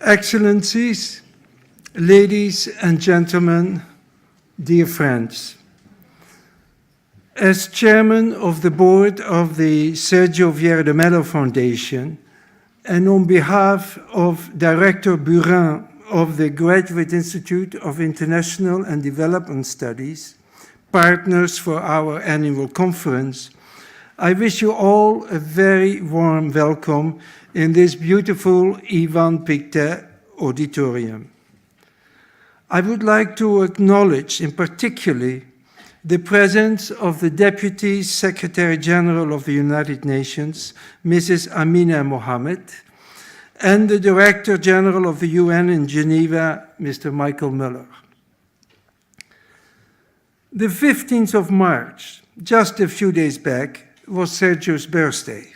Excellencies, ladies and gentlemen, dear friends. As chairman of the board of the Sergio Vieira de Mello Foundation, and on behalf of Director Burin of the Graduate Institute of International and Development Studies, partners for our annual conference, I wish you all a very warm welcome in this beautiful Ivan Pictet auditorium. I would like to acknowledge in particular the presence of the Deputy Secretary General of the United Nations, Mrs. Amina Mohammed, and the Director General of the UN in Geneva, Mr. Michael Mello. The 15th of March, just a few days back, was Sergio's birthday.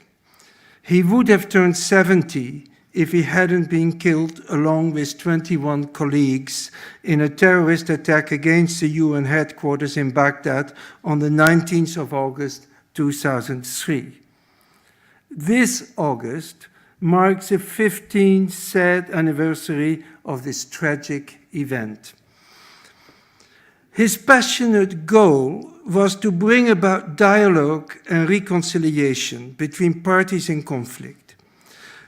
He would have turned 70 if he hadn't been killed along with 21 colleagues in a terrorist attack against the UN headquarters in Baghdad on the 19th of August 2003. This August marks the 15th sad anniversary of this tragic event. His passionate goal was to bring about dialogue and reconciliation between parties in conflict.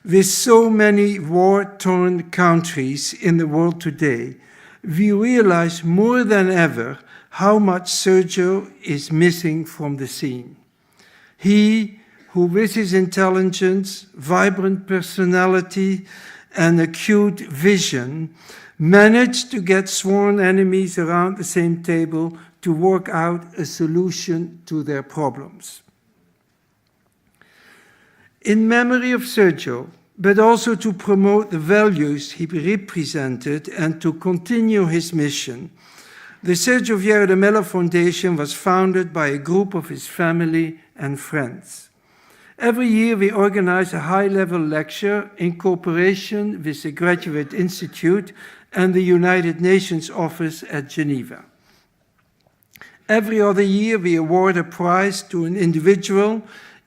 With so many war-torn countries in the world today, we realize more than ever how much Sergio is missing from the scene. He, who with his intelligence, vibrant personality, and acute vision, managed to get sworn enemies around the same table to work out a solution to their problems. In memory of Sergio, but also to promote the values he represented and to continue his mission, the Sergio Vieira de Mello Foundation was founded by a group of his family and friends. Every year we organize a high-level lecture in cooperation with the Graduate Institute and the United Nations office at Geneva. Every other year we award a prize to an individual,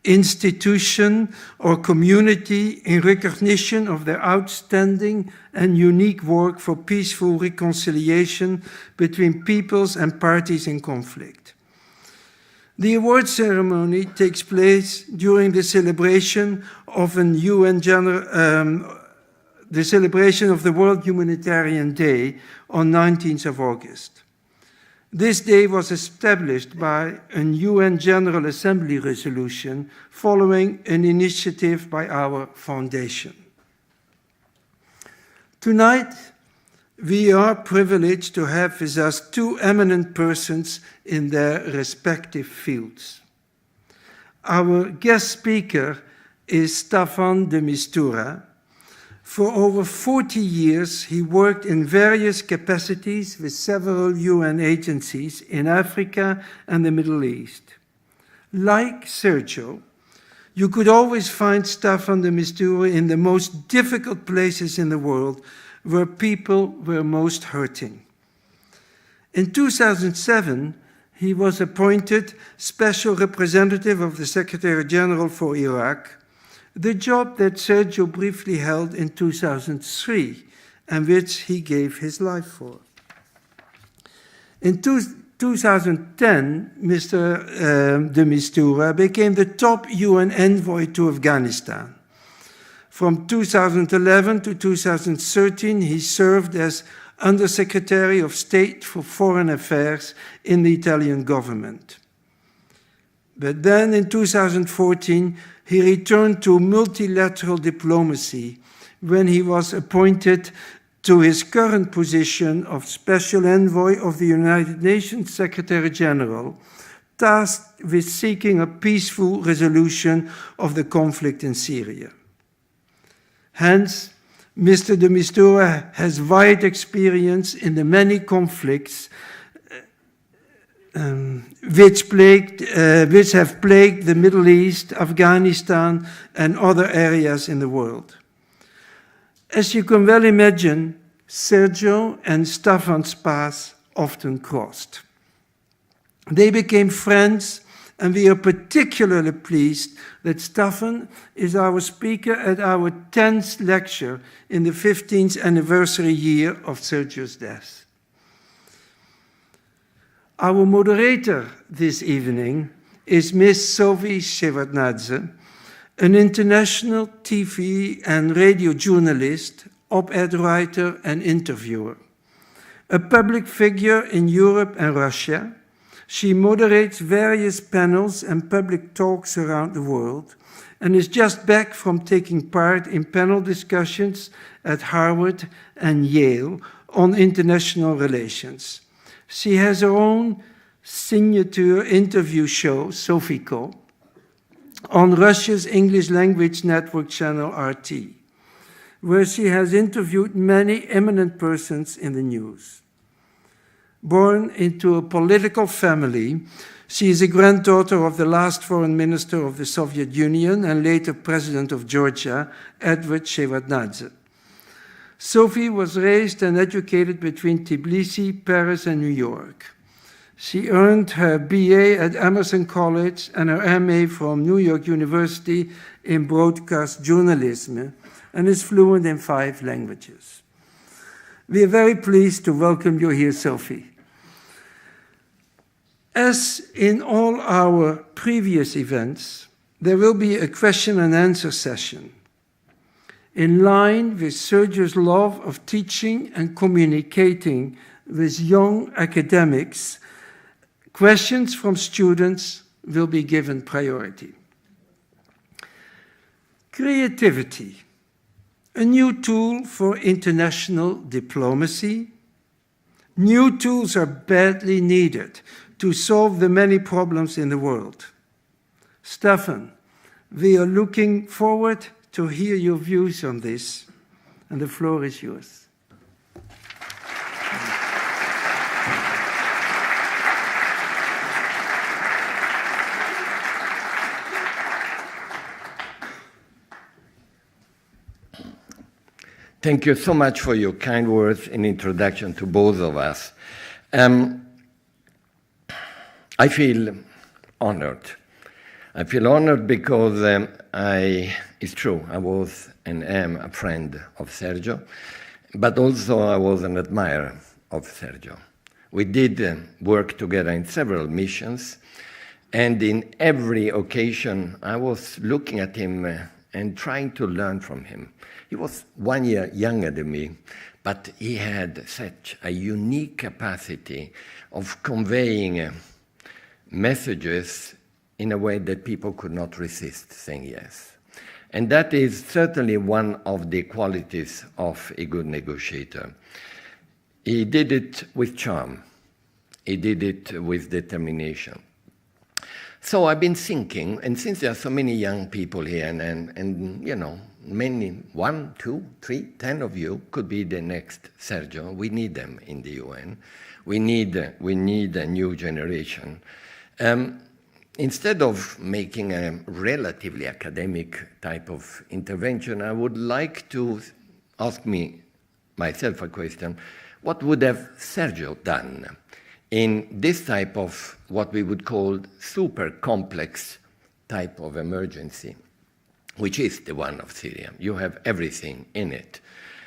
institution, or community in recognition of their outstanding and unique work for peaceful reconciliation between peoples and parties in conflict. The award ceremony takes place during the celebration of the celebration of the World Humanitarian Day on 19th of August. This day was established by a UN General Assembly resolution following an initiative by our foundation. Tonight, we are privileged to have with us two eminent persons in their respective fields. Our guest speaker is Staffan de Mistura. For over 40 years, he worked in various capacities with several UN agencies in Africa and the Middle East. Like Sergio, you could always find Staffan de Mistura in the most difficult places in the world where people were most hurting. In 2007, he was appointed Special Representative of the Secretary General for Iraq, the job that Sergio briefly held in 2003 and which he gave his life for. In 2010, Mr. de Mistura became the top UN envoy to Afghanistan. From 2011 to 2013, he served as Undersecretary of State for Foreign Affairs in the Italian government. But then in 2014, he returned to multilateral diplomacy when he was appointed to his current position of Special Envoy of the United Nations Secretary General, tasked with seeking a peaceful resolution of the conflict in Syria. Hence, Mr. de Mistura has wide experience in the many conflicts which have plagued the Middle East, Afghanistan, and other areas in the world. As you can well imagine, Sergio and Staffan's paths often crossed. They became friends and we are particularly pleased that Staffan is our speaker at our 10th lecture in the 15th anniversary year of Sergio's death. Our moderator this evening is Miss Sophie Shevardnadze, an international TV and radio journalist, op-ed writer and interviewer. A public figure in Europe and Russia, she moderates various panels and public talks around the world and is just back from taking part in panel discussions at Harvard and Yale on international relations. She has her own signature interview show, Sophie, on Russia's English language network channel RT, where she has interviewed many eminent persons in the news. Born into a political family, she is a granddaughter of the last foreign minister of the Soviet Union and later president of Georgia, Edward Shevardnadze. Sophie was raised and educated between Tbilisi, Paris, and New York. She earned her BA at Emerson College and her MA from New York University in broadcast journalism and is fluent in 5 languages. We are very pleased to welcome you here, Sophie. As in all our previous events, there will be a question and answer session. In line with Sergio's love of teaching and communicating with young academics, questions from students will be given priority. Creativity, a new tool for international diplomacy. New tools are badly needed to solve the many problems in the world. Staffan, we are looking forward to hear your views on this, and the floor is yours. Thank you so much for your kind words in introduction to both of us. I feel honored. I feel honored because it's true, I was and am a friend of Sergio, but also I was an admirer of Sergio. We did work together in several missions, and in every occasion I was looking at him and trying to learn from him. He was 1 year younger than me, but he had such a unique capacity of conveying messages in a way that people could not resist saying yes. And that is certainly one of the qualities of a good negotiator. He did it with charm. He did it with determination. So I've been thinking, and since there are so many young people here, and you know, many, 1, 2, 3, 10 of you could be the next Sergio. We need them in the UN. We need a new generation. Instead of making a relatively academic type of intervention, I would like to ask myself a question. What would have Sergio done in this type of what we would call super complex type of emergency, which is the one of Syria? You have everything in it.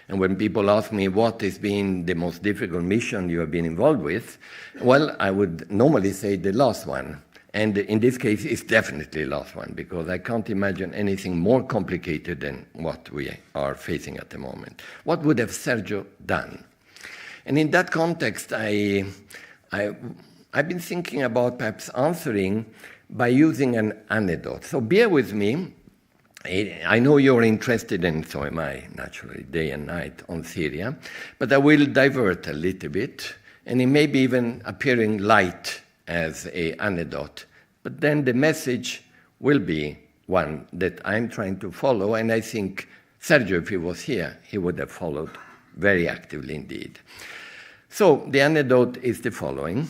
And when people ask me what has been the most difficult mission you have been involved with, well, I would normally say the last one. And in this case, it's definitely the last one, because I can't imagine anything more complicated than what we are facing at the moment. What would have Sergio done? And in that context, I've been thinking about perhaps answering by using an anecdote. So bear with me. I know you're interested, and so am I, naturally, day and night on Syria, but I will divert a little bit, and it may be even appearing light as an anecdote, but then the message will be one that I'm trying to follow, and I think Sergio, if he was here, he would have followed very actively indeed. So the anecdote is the following.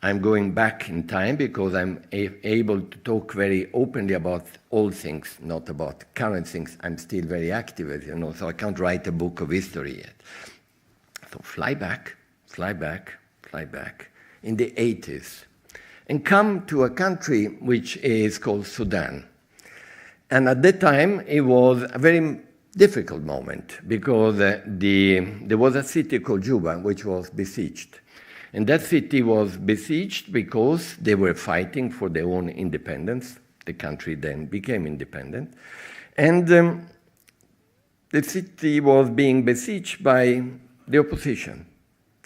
I'm going back in time because I'm able to talk very openly about old things, not about current things. I'm still very active, as you know, so I can't write a book of history yet. So fly back. In the 80s, and come to a country which is called Sudan. And at that time, it was a very difficult moment because there was a city called Juba which was besieged. And that city was besieged because they were fighting for their own independence. The country then became independent. And the city was being besieged by the opposition.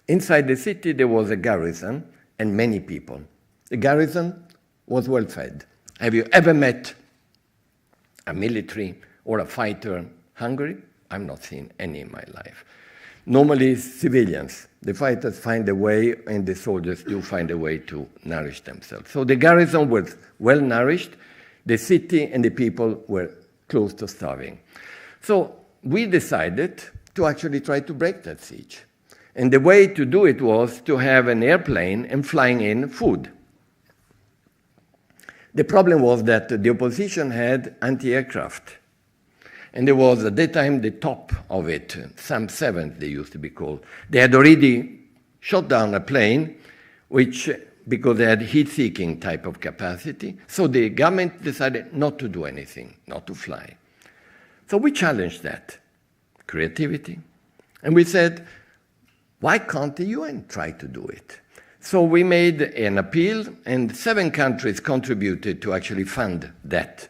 Inside the city, there was a garrison and many people. The garrison was well fed. Have you ever met a military or a fighter hungry? I've not seen any in my life. Normally, civilians, the fighters find a way, and the soldiers do find a way to nourish themselves. So the garrison was well nourished. The city and the people were close to starving. So we decided to actually try to break that siege. And the way to do it was to have an airplane and flying in food. The problem was that the opposition had anti-aircraft. And there was, at that time, the top of it, SAM 7, they used to be called. They had already shot down a plane, which, because they had heat-seeking type of capacity, so the government decided not to do anything, not to fly. So we challenged that creativity. And we said, why can't the UN try to do it? So we made an appeal, and 7 countries contributed to actually fund that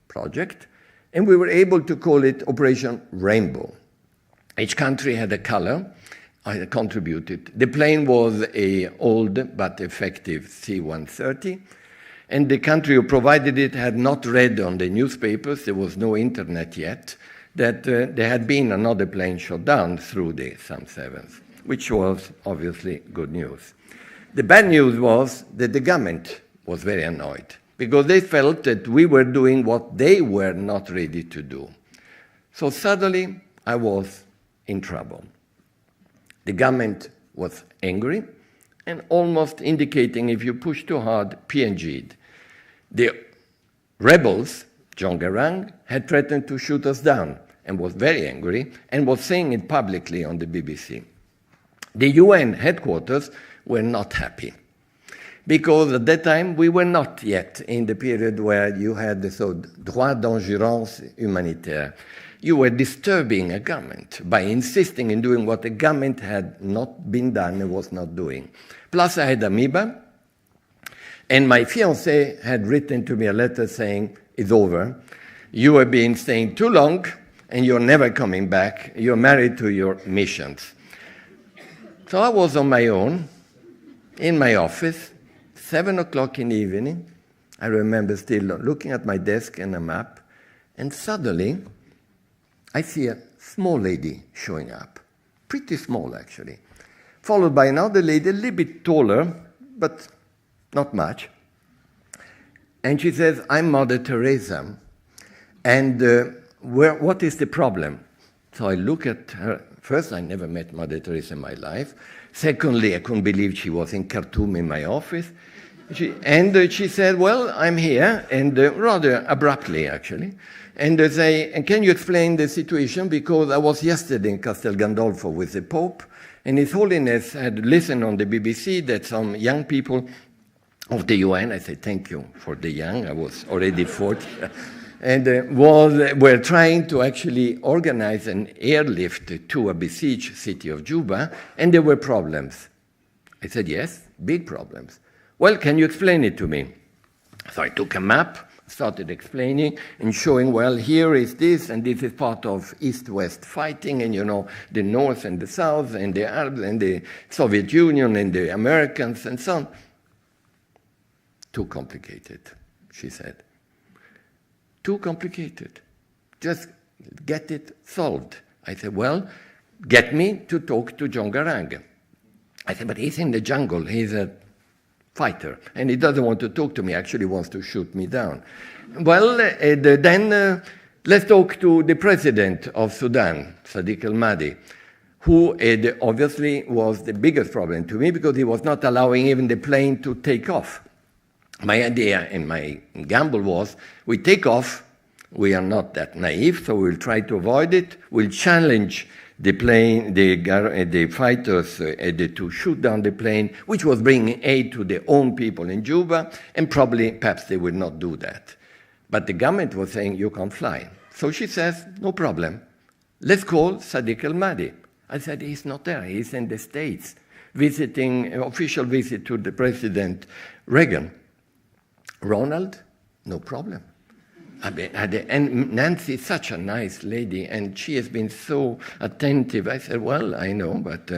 project. And we were able to call it Operation Rainbow. Each country had a color. I contributed. The plane was an old but effective C-130. And the country who provided it had not read on the newspapers, there was no internet yet, that there had been another plane shot down through the SAM-7s, which was obviously good news. The bad news was that the government was very annoyed because they felt that we were doing what they were not ready to do. So suddenly, I was in trouble. The government was angry and almost indicating if you push too hard, PNG'd. The rebels, John Garang, had threatened to shoot us down and was very angry and was saying it publicly on the BBC. The UN headquarters were not happy because at that time we were not yet in the period where you had the droit d'ingérence humanitaire. You were disturbing a government by insisting in doing what the government had not been done and was not doing. Plus I had amoeba, and my fiancée had written to me a letter saying, it's over, you have been staying too long and you're never coming back, you're married to your missions. So I was on my own, in my office, 7 o'clock in the evening. I remember still looking at my desk and a map, and suddenly I see a small lady showing up, pretty small actually, followed by another lady, a little bit taller, but not much. And she says, I'm Mother Teresa, and what is the problem? So I look at her. First, I never met Mother Teresa in my life. Secondly, I couldn't believe she was in Khartoum in my office. She said, well, I'm here, and rather abruptly, actually. And they say, and can you explain the situation? Because I was yesterday in Castel Gandolfo with the Pope, and His Holiness had listened on the BBC that some young people of the UN, I said, thank you for the young, I was already 40, and were trying to actually organize an airlift to a besieged city of Juba, and there were problems. I said, yes, big problems. Well, can you explain it to me? So I took a map, started explaining and showing, well, here is this, and this is part of East-West fighting, and you know, the North and the South, and the Arabs, and the Soviet Union, and the Americans, and so on. Too complicated, she said. Too complicated. Just get it solved. I said, well, get me to talk to John Garang. I said, but he's in the jungle. He's a fighter, and he doesn't want to talk to me. Actually wants to shoot me down. Well, then let's talk to the president of Sudan, Sadiq al-Mahdi, who obviously was the biggest problem to me because he was not allowing even the plane to take off. My idea and my gamble was, we take off, We are not that naive, so we'll try to avoid it. We'll challenge the plane, the fighters to shoot down the plane, which was bringing aid to their own people in Juba, and probably, perhaps they will not do that. But the government was saying, you can't fly. So she says, no problem. Let's call Sadiq al-Mahdi. I said, he's not there. He's in the States, visiting, official visit to the President Reagan. Ronald, no problem. And Nancy is such a nice lady, and she has been so attentive. I said, well, I know, but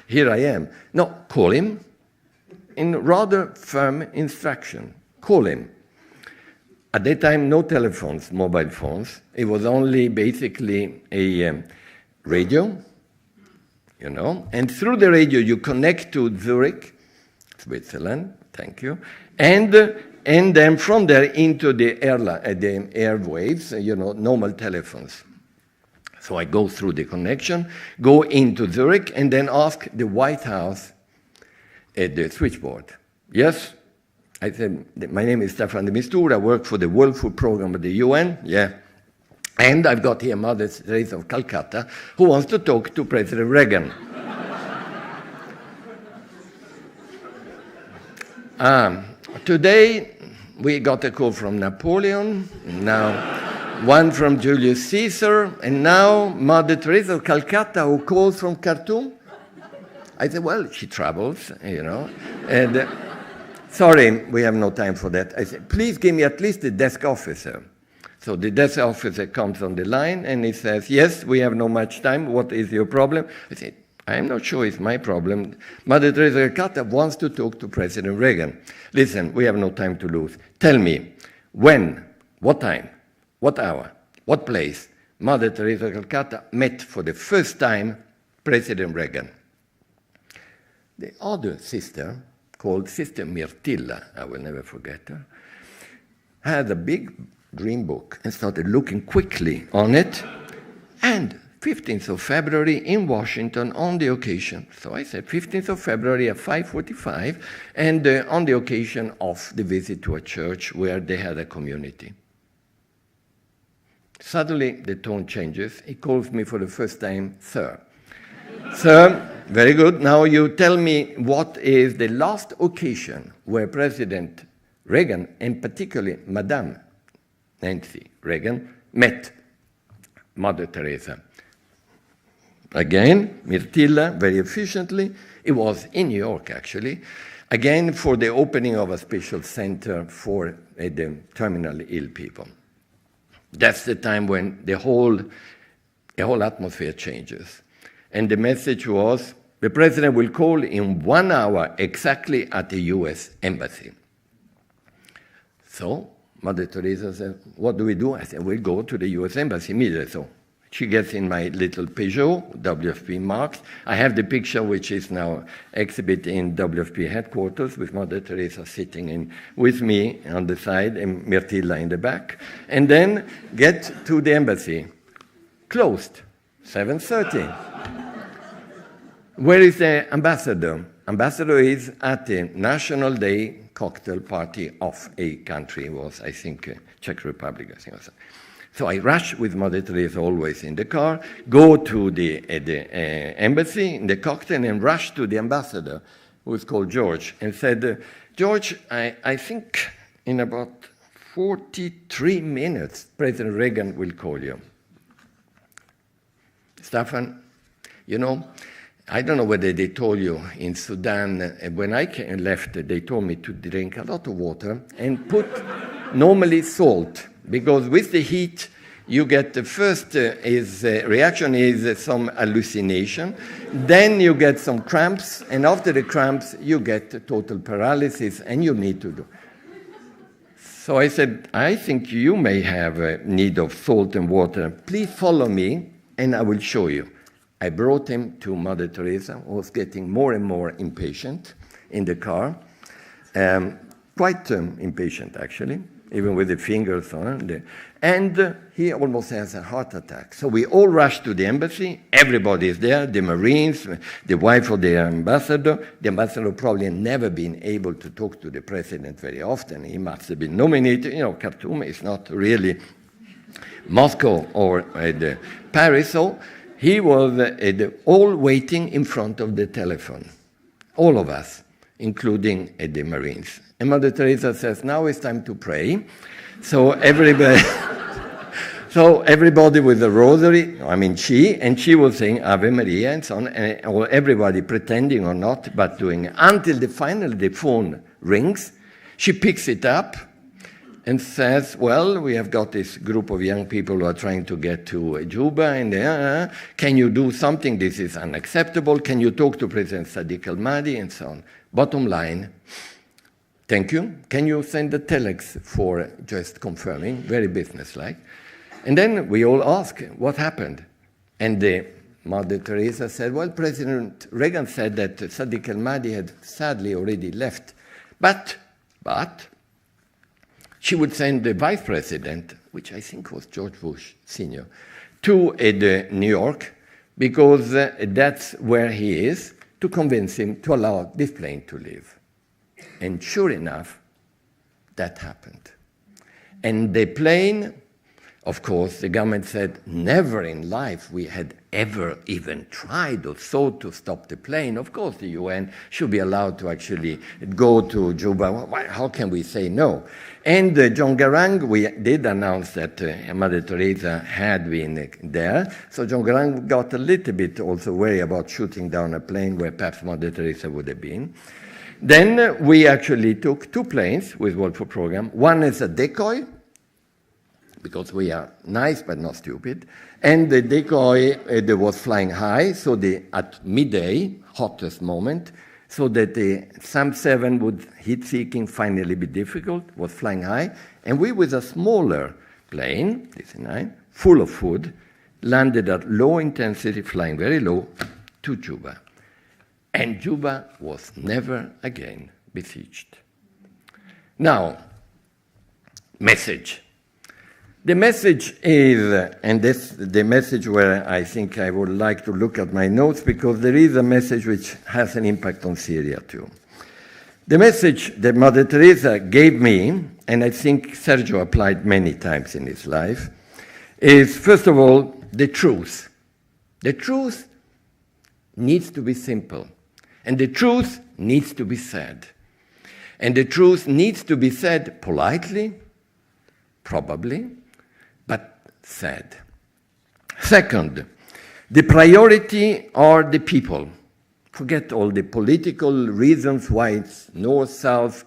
here I am. No, call him in rather firm instruction. Call him. At that time, no telephones, mobile phones. It was only basically a radio, you know. And through the radio, you connect to Zurich, Switzerland, thank you, and then from there into the airwaves, you know, normal telephones. So I go through the connection, go into Zurich, and then ask the White House at the switchboard. Yes? I said, my name is Staffan de Mistura, I work for the World Food Program of the UN. Yeah. And I've got here Mother Teresa of Calcutta, who wants to talk to President Reagan. Today, we got a call from Napoleon, now one from Julius Caesar, and now Mother Teresa of Calcutta, who calls from Khartoum. I said, well, she travels, you know. And sorry, we have no time for that. I said, please give me at least the desk officer. So the desk officer comes on the line, and he says, yes, we have no much time. What is your problem? I said, I'm not sure it's my problem. Mother Teresa of Calcutta wants to talk to President Reagan. Listen, we have no time to lose. Tell me, when, what time, what hour, what place Mother Teresa of Calcutta met for the first time President Reagan. The other sister, called Sister Mirtilla, I will never forget her, had a big green book and started looking quickly on it, and 15th of February in Washington on the occasion. So I said 15th of February at 5:45, and on the occasion of the visit to a church where they had a community. Suddenly the tone changes. He calls me for the first time, sir. Sir, very good. Now you tell me what is the last occasion where President Reagan, and particularly Madame Nancy Reagan, met Mother Teresa. Again, Mirtilla, very efficiently. It was in New York, actually. Again, for the opening of a special center for the terminally ill people. That's the time when the whole atmosphere changes. And the message was, the president will call in 1 hour exactly at the US Embassy. So Mother Teresa said, what do we do? I said, we'll go to the US Embassy immediately. So she gets in my little Peugeot, WFP marked. I have the picture which is now exhibited in WFP headquarters with Mother Teresa sitting in with me on the side and Mirtilla in the back. And then get to the embassy. Closed, 7:30. Where is the ambassador? Ambassador is at the National Day cocktail party of a country. It was, I think, Czech Republic, I think. So I rush with Mother Teresa always in the car, go to the embassy in the cocktail and rush to the ambassador, who is called George, and said, George, I think in about 43 minutes, President Reagan will call you. Staffan, you know, I don't know whether they told you in Sudan, when I left, they told me to drink a lot of water and put normally salt, because with the heat, you get the first reaction is some hallucination, then you get some cramps, and after the cramps, you get total paralysis, and you need to do. So I said, I think you may have a need of salt and water. Please follow me, and I will show you. I brought him to Mother Teresa, who was getting more and more impatient in the car, quite impatient, actually, even with the fingers on. And he almost has a heart attack. So we all rushed to the embassy. Everybody is there, the Marines, the wife of the ambassador. The ambassador probably had never been able to talk to the president very often. He must have been nominated. You know, Khartoum is not really Moscow or Paris. So he was all waiting in front of the telephone, all of us, including the Marines. And Mother Teresa says, now it's time to pray. So everybody, so everybody with the rosary, I mean she was saying Ave Maria and so on, or everybody pretending or not, but doing it. Until finally the phone rings, she picks it up and says, well, we have got this group of young people who are trying to get to Juba, and can you do something? This is unacceptable. Can you talk to President Sadiq al-Mahdi, and so on. Bottom line, thank you. Can you send the telex for just confirming? Very businesslike. And then we all ask, what happened? And Mother Teresa said, well, President Reagan said that Sadiq al-Mahdi had sadly already left. But she would send the vice president, which I think was George Bush Sr., to New York, because that's where he is, to convince him to allow this plane to leave. And sure enough, that happened. And the plane, of course, the government said, never in life we had ever even tried or thought to stop the plane. Of course, the UN should be allowed to actually go to Juba. How can we say no? And John Garang, we did announce that Mother Teresa had been there. So John Garang got a little bit also worried about shooting down a plane where perhaps Mother Teresa would have been. Then we actually took 2 planes with World Food Programme. One is a decoy, because we are nice but not stupid. And the decoy was flying high, so at midday, hottest moment, so that the SAM-7 would heat-seeking finally be difficult, was flying high. And we, with a smaller plane, DC-9, full of food, landed at low intensity, flying very low, to Juba. And Juba was never again besieged. Now, message. The message is, and that's the message where I think I would like to look at my notes, because there is a message which has an impact on Syria too. The message that Mother Teresa gave me, and I think Sergio applied many times in his life, is first of all, the truth. The truth needs to be simple, and the truth needs to be said. And the truth needs to be said politely, probably, but said. Second, the priority are the people. Forget all the political reasons why it's north, south,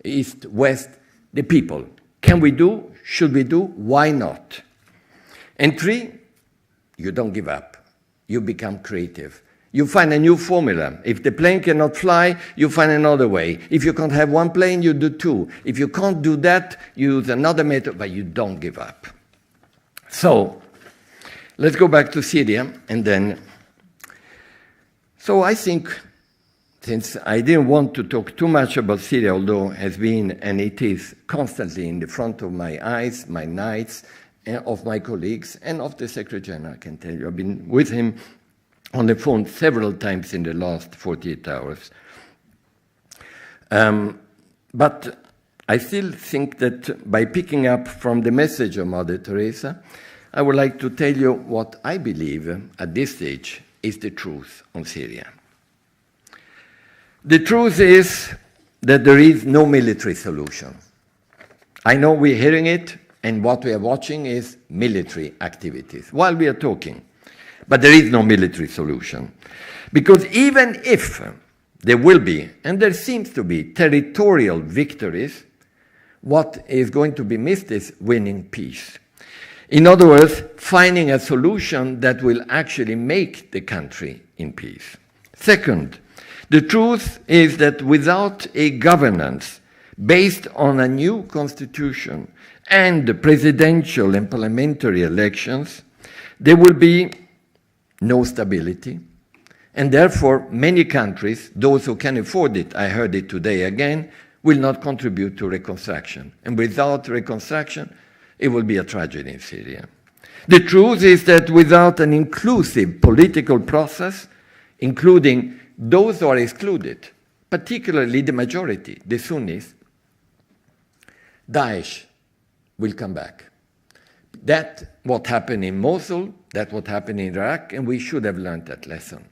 east, west. The people. Can we do? Should we do? Why not? And 3, you don't give up. You become creative. You find a new formula. If the plane cannot fly, you find another way. If you can't have 1 plane, you do 2. If you can't do that, you use another method, but you don't give up. So, let's go back to Syria, and then... So I think, since I didn't want to talk too much about Syria, although it has been, and it is constantly in the front of my eyes, my nights, of my colleagues, and of the Secretary General, I can tell you. I've been with him on the phone several times in the last 48 hours. But I still think that by picking up from the message of Mother Teresa, I would like to tell you what I believe at this stage is the truth on Syria. The truth is that there is no military solution. I know we're hearing it, and what we are watching is military activities while we are talking. But there is no military solution. Because even if there will be, and there seems to be, territorial victories, what is going to be missed is winning peace. In other words, finding a solution that will actually make the country in peace. Second, the truth is that without a governance based on a new constitution and presidential and parliamentary elections, there will be no stability, and therefore many countries, those who can afford it, I heard it today again, will not contribute to reconstruction. And without reconstruction, it will be a tragedy in Syria. The truth is that without an inclusive political process, including those who are excluded, particularly the majority, the Sunnis, Daesh will come back. That what happened in Mosul, that what happened in Iraq, and we should have learned that lesson.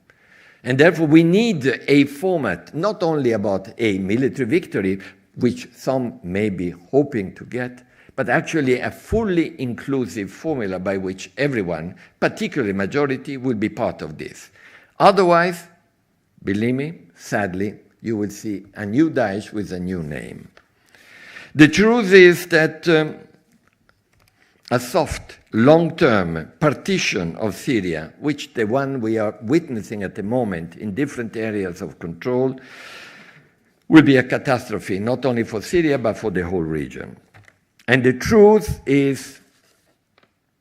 And therefore we need a format, not only about a military victory, which some may be hoping to get, but actually a fully inclusive formula by which everyone, particularly majority, will be part of this. Otherwise, believe me, sadly, you will see a new Daesh with a new name. The truth is that a soft, long-term partition of Syria, which the one we are witnessing at the moment in different areas of control, will be a catastrophe, not only for Syria, but for the whole region. And the truth is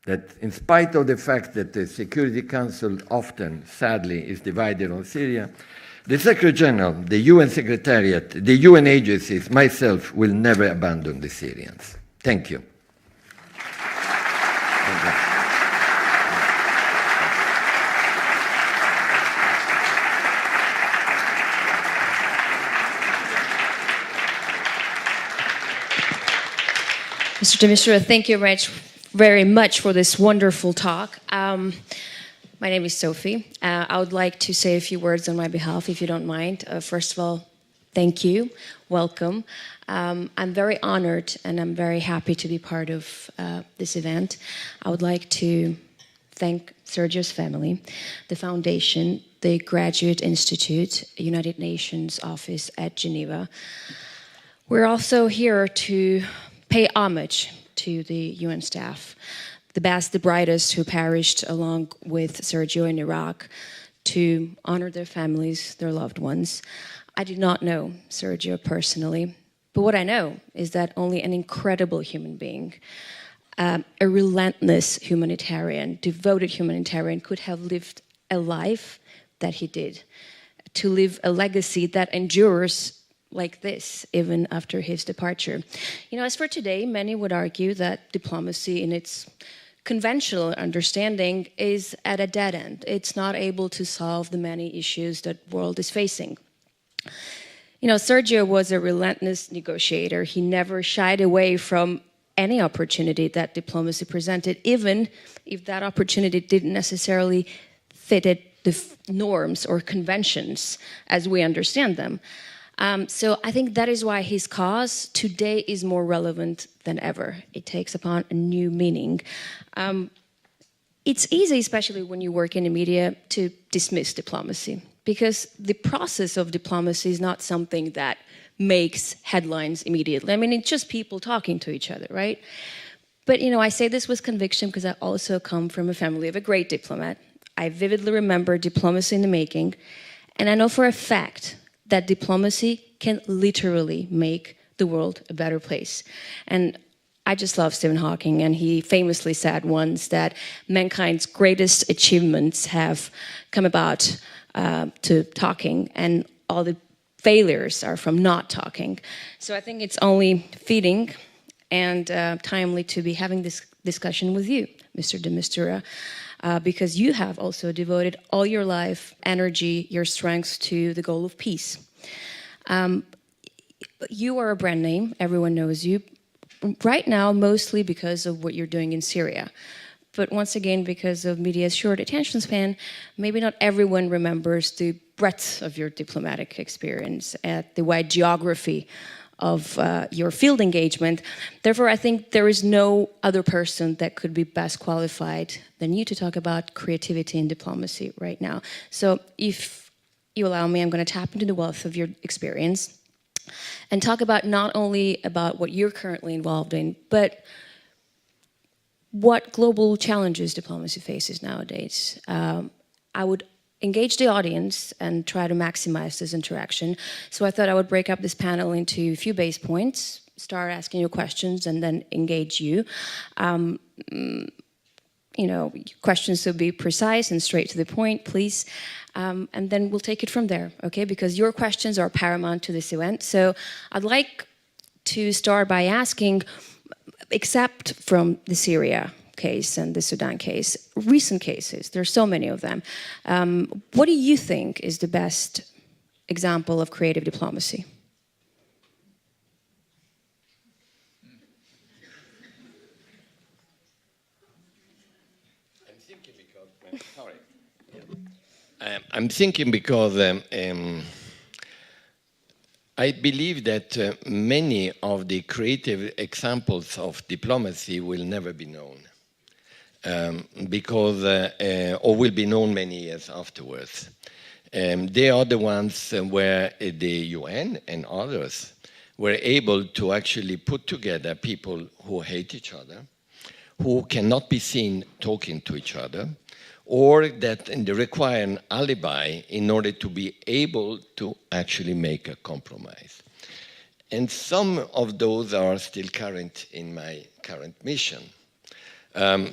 that in spite of the fact that the Security Council often, sadly, is divided on Syria, the Secretary General, the UN Secretariat, the UN agencies, myself, will never abandon the Syrians. Thank you. Mr. de Mistura, thank you very much for this wonderful talk. My name is Sophie. I would like to say a few words on my behalf, if you don't mind. First of all, thank you. Welcome. I'm very honored and I'm very happy to be part of this event. I would like to thank Sergio's family, the foundation, the Graduate Institute, United Nations office at Geneva. We're also here to pay homage to the UN staff, the best, the brightest who perished along with Sergio in Iraq, to honor their families, their loved ones. I did not know Sergio personally, but what I know is that only an incredible human being, a relentless humanitarian, devoted humanitarian, could have lived a life that he did, to live a legacy that endures like this, even after his departure. You know, as for today, many would argue that diplomacy in its conventional understanding is at a dead end. It's not able to solve the many issues that the world is facing. You know, Sergio was a relentless negotiator. He never shied away from any opportunity that diplomacy presented, even if that opportunity didn't necessarily fit the norms or conventions as we understand them. So I think that is why his cause today is more relevant than ever. It takes upon a new meaning. It's easy, especially when you work in the media, to dismiss diplomacy, because the process of diplomacy is not something that makes headlines immediately. I mean, it's just people talking to each other, right? But, you know, I say this with conviction because I also come from a family of a great diplomat. I vividly remember diplomacy in the making, and I know for a fact that diplomacy can literally make the world a better place. And I just love Stephen Hawking, and he famously said once that mankind's greatest achievements have come about to talking, and all the failures are from not talking. So I think it's only fitting and timely to be having this discussion with you, Mr. de Mistura, because you have also devoted all your life, energy, your strengths to the goal of peace. You are a brand name, everyone knows you, right now mostly because of what you're doing in Syria. But once again, because of media's short attention span, maybe not everyone remembers the breadth of your diplomatic experience at the wide geography of your field engagement. Therefore, I think there is no other person that could be best qualified than you to talk about creativity in diplomacy right now. So if you allow me, I'm going to tap into the wealth of your experience and talk about not only about what you're currently involved in, but what global challenges diplomacy faces nowadays. I would engage the audience and try to maximize this interaction. So I thought I would break up this panel into a few base points, start asking you questions, and then engage you. You know, questions should be precise and straight to the point, please. And then we'll take it from there, okay? Because your questions are paramount to this event. So I'd like to start by asking, except from the Syria case and the Sudan case, recent cases, there's so many of them. What do you think is the best example of creative diplomacy? I'm thinking because I believe that many of the creative examples of diplomacy will never be known, or will be known many years afterwards. They are the ones where the UN and others were able to actually put together people who hate each other, who cannot be seen talking to each other, or that they require an alibi in order to be able to actually make a compromise. And some of those are still current in my current mission.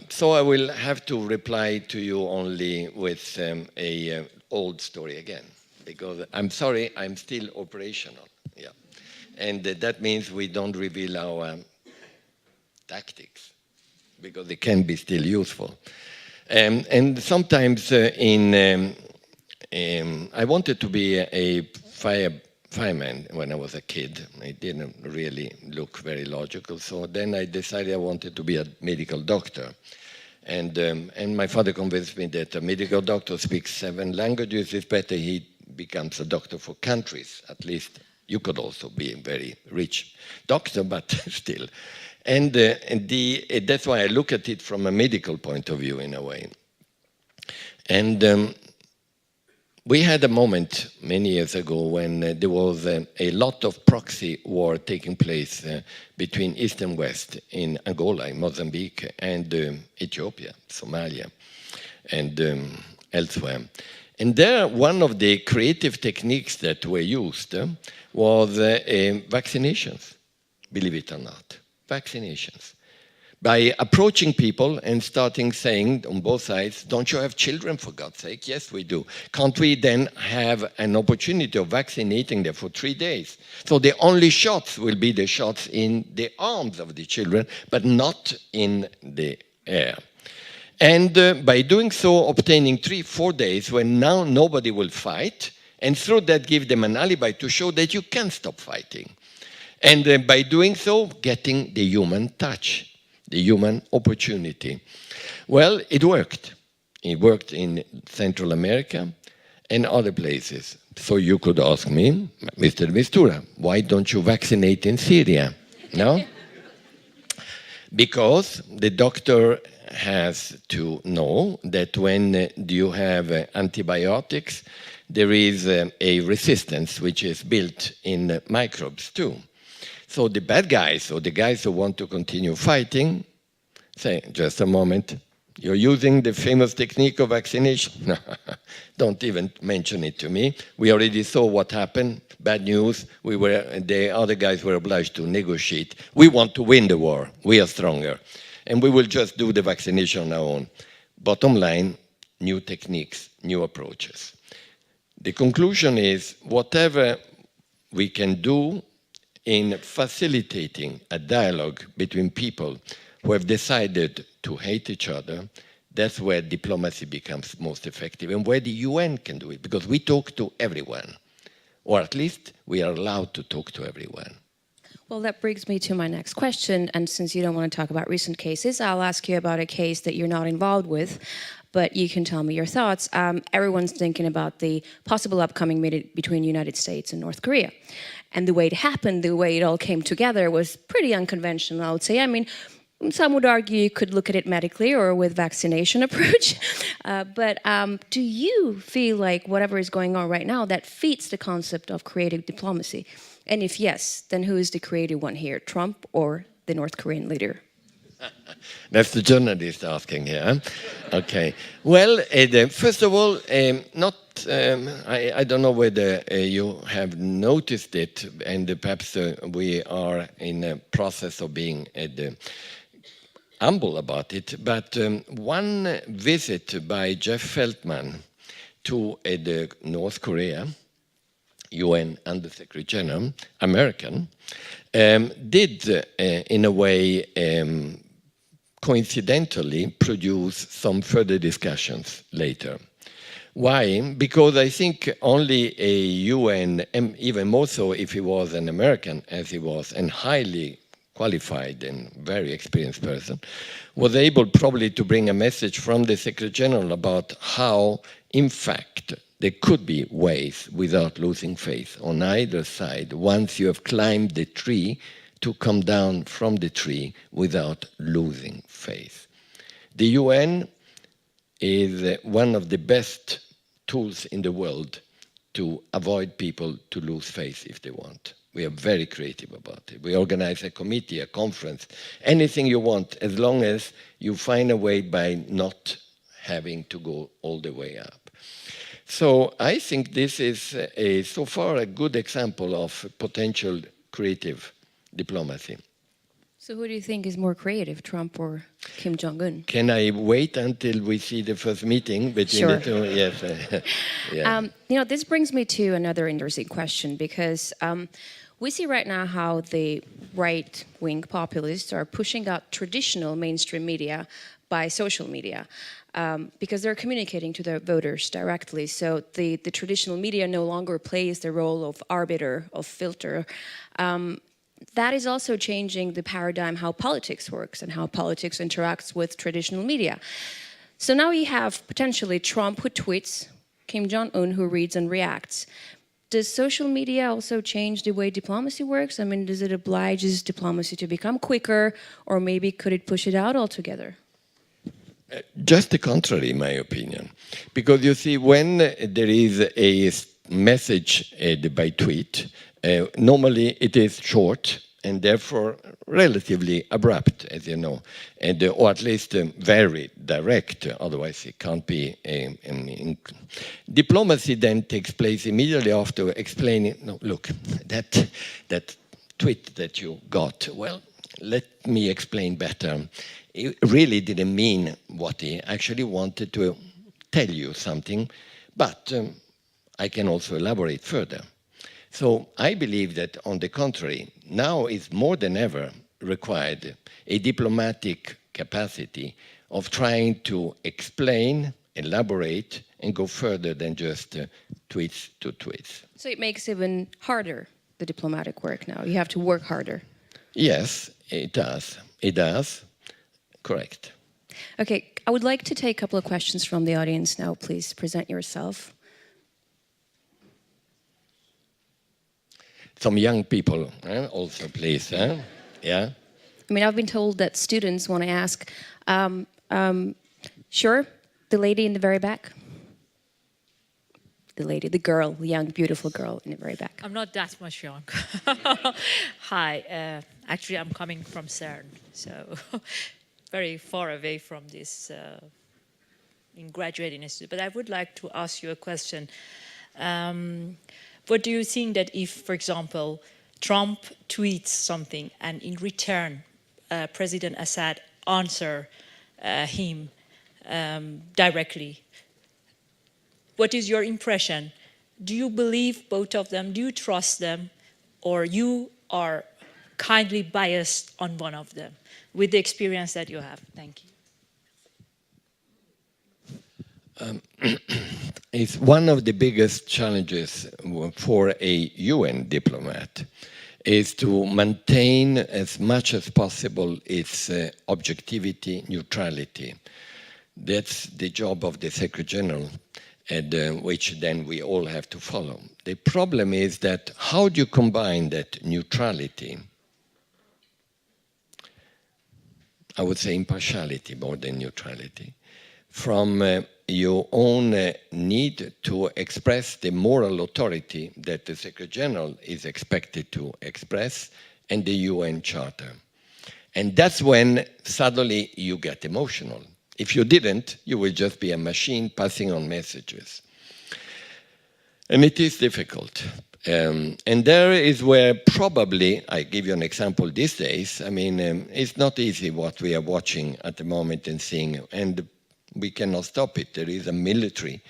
So I will have to reply to you only with a old story again, because I'm sorry, I'm still operational. Yeah. And that means we don't reveal our tactics, because they can be still useful. And sometimes I wanted to be a fireman when I was a kid. It didn't really look very logical, so then I decided I wanted to be a medical doctor. And my father convinced me that a medical doctor speaks 7 languages. It's better he becomes a doctor for countries. At least you could also be a very rich doctor, but still. And that's why I look at it from a medical point of view in a way. And we had a moment many years ago when there was a lot of proxy war taking place between East and West in Angola, in Mozambique, and Ethiopia, Somalia, and elsewhere. And there, one of the creative techniques that were used was vaccinations, believe it or not. Vaccinations. By approaching people and starting saying on both sides, don't you have children, for God's sake? Yes, we do. Can't we then have an opportunity of vaccinating them for 3 days? So the only shots will be the shots in the arms of the children, but not in the air. And by doing so, obtaining 3-4 days when now nobody will fight, and through that give them an alibi to show that you can stop fighting. And by doing so, getting the human touch, the human opportunity. Well, it worked. It worked in Central America and other places. So you could ask me, Mr. de Mistura, why don't you vaccinate in Syria? No? Because the doctor has to know that when you have antibiotics, there is a resistance which is built in microbes too. So the bad guys, or the guys who want to continue fighting, say, just a moment, you're using the famous technique of vaccination. Don't even mention it to me. We already saw what happened. Bad news. The other guys were obliged to negotiate. We want to win the war. We are stronger. And we will just do the vaccination on our own. Bottom line, new techniques, new approaches. The conclusion is, whatever we can do in facilitating a dialogue between people who have decided to hate each other, that's where diplomacy becomes most effective and where the UN can do it, because we talk to everyone, or at least we are allowed to talk to everyone. Well, that brings me to my next question, and since you don't want to talk about recent cases, I'll ask you about a case that you're not involved with, but you can tell me your thoughts. Everyone's thinking about the possible upcoming meeting between the United States and North Korea. And the way it happened, the way it all came together was pretty unconventional, I would say. I mean, some would argue you could look at it medically or with vaccination approach. But do you feel like whatever is going on right now, that fits the concept of creative diplomacy? And if yes, then who is the creative one here, Trump or the North Korean leader? That's the journalist asking here. Okay. Well, first of all, I don't know whether you have noticed it, and perhaps we are in a process of being humble about it, but one visit by Jeff Feltman to North Korea, UN Under-Secretary General, American, did in a way coincidentally produce some further discussions later. Why? Because I think only a UN, and even more so if he was an American, as he was, and highly qualified and very experienced person, was able probably to bring a message from the Secretary General about how, in fact, there could be ways without losing faith on either side, once you have climbed the tree, to come down from the tree without losing faith. The UN is one of the best tools in the world to avoid people to lose faith if they want. We are very creative about it. We organize a committee, a conference, anything you want, as long as you find a way by not having to go all the way up. So I think this is so far a good example of potential creative diplomacy. So who do you think is more creative, Trump or Kim Jong-un? Can I wait until we see the first meeting between the two? Yes. Yeah. You know, this brings me to another interesting question, because we see right now how the right-wing populists are pushing out traditional mainstream media by social media, because they're communicating to their voters directly. So the traditional media no longer plays the role of arbiter, of filter. That is also changing the paradigm how politics works and how politics interacts with traditional media. So now you have potentially Trump who tweets, Kim Jong-un who reads and reacts. Does social media also change the way diplomacy works? I mean, does it oblige diplomacy to become quicker, or maybe could it push it out altogether? Just the contrary, in my opinion. Because you see, when there is a message by tweet, normally it is short and therefore relatively abrupt, as you know, and, or at least very direct, otherwise it can't be. Diplomacy then takes place immediately after explaining, no, look, that tweet that you got, well, let me explain better. It really didn't mean what he actually wanted to tell you something, but I can also elaborate further. So I believe that, on the contrary, now is more than ever required a diplomatic capacity of trying to explain, elaborate, and go further than just tweets to tweets. So it makes even harder, the diplomatic work now. You have to work harder. Yes, it does. It does. Correct. Okay, I would like to take a couple of questions from the audience now. Please present yourself. Some young people also, please. Yeah. I mean, I've been told that students want to ask. Sure, the lady in the very back. The lady, the girl, the young, beautiful girl in the very back. I'm not that much young. Hi, actually I'm coming from CERN, so very far away from this in graduating institute. But I would like to ask you a question. What do you think that if, for example, Trump tweets something and in return President Assad answer him directly? What is your impression? Do you believe both of them? Do you trust them? Or you are kindly biased on one of them with the experience that you have? Thank you. It's one of the biggest challenges for a UN diplomat is to maintain as much as possible its objectivity, neutrality. That's the job of the Secretary General, and which then we all have to follow. The problem is that how do you combine that neutrality, I would say impartiality more than neutrality, from your own need to express the moral authority that the Secretary General is expected to express and the UN Charter. And that's when suddenly you get emotional. If you didn't, you will just be a machine passing on messages. And it is difficult. And there is where probably, I give you an example these days, I mean, it's not easy what we are watching at the moment and seeing, and we cannot stop it. There is a military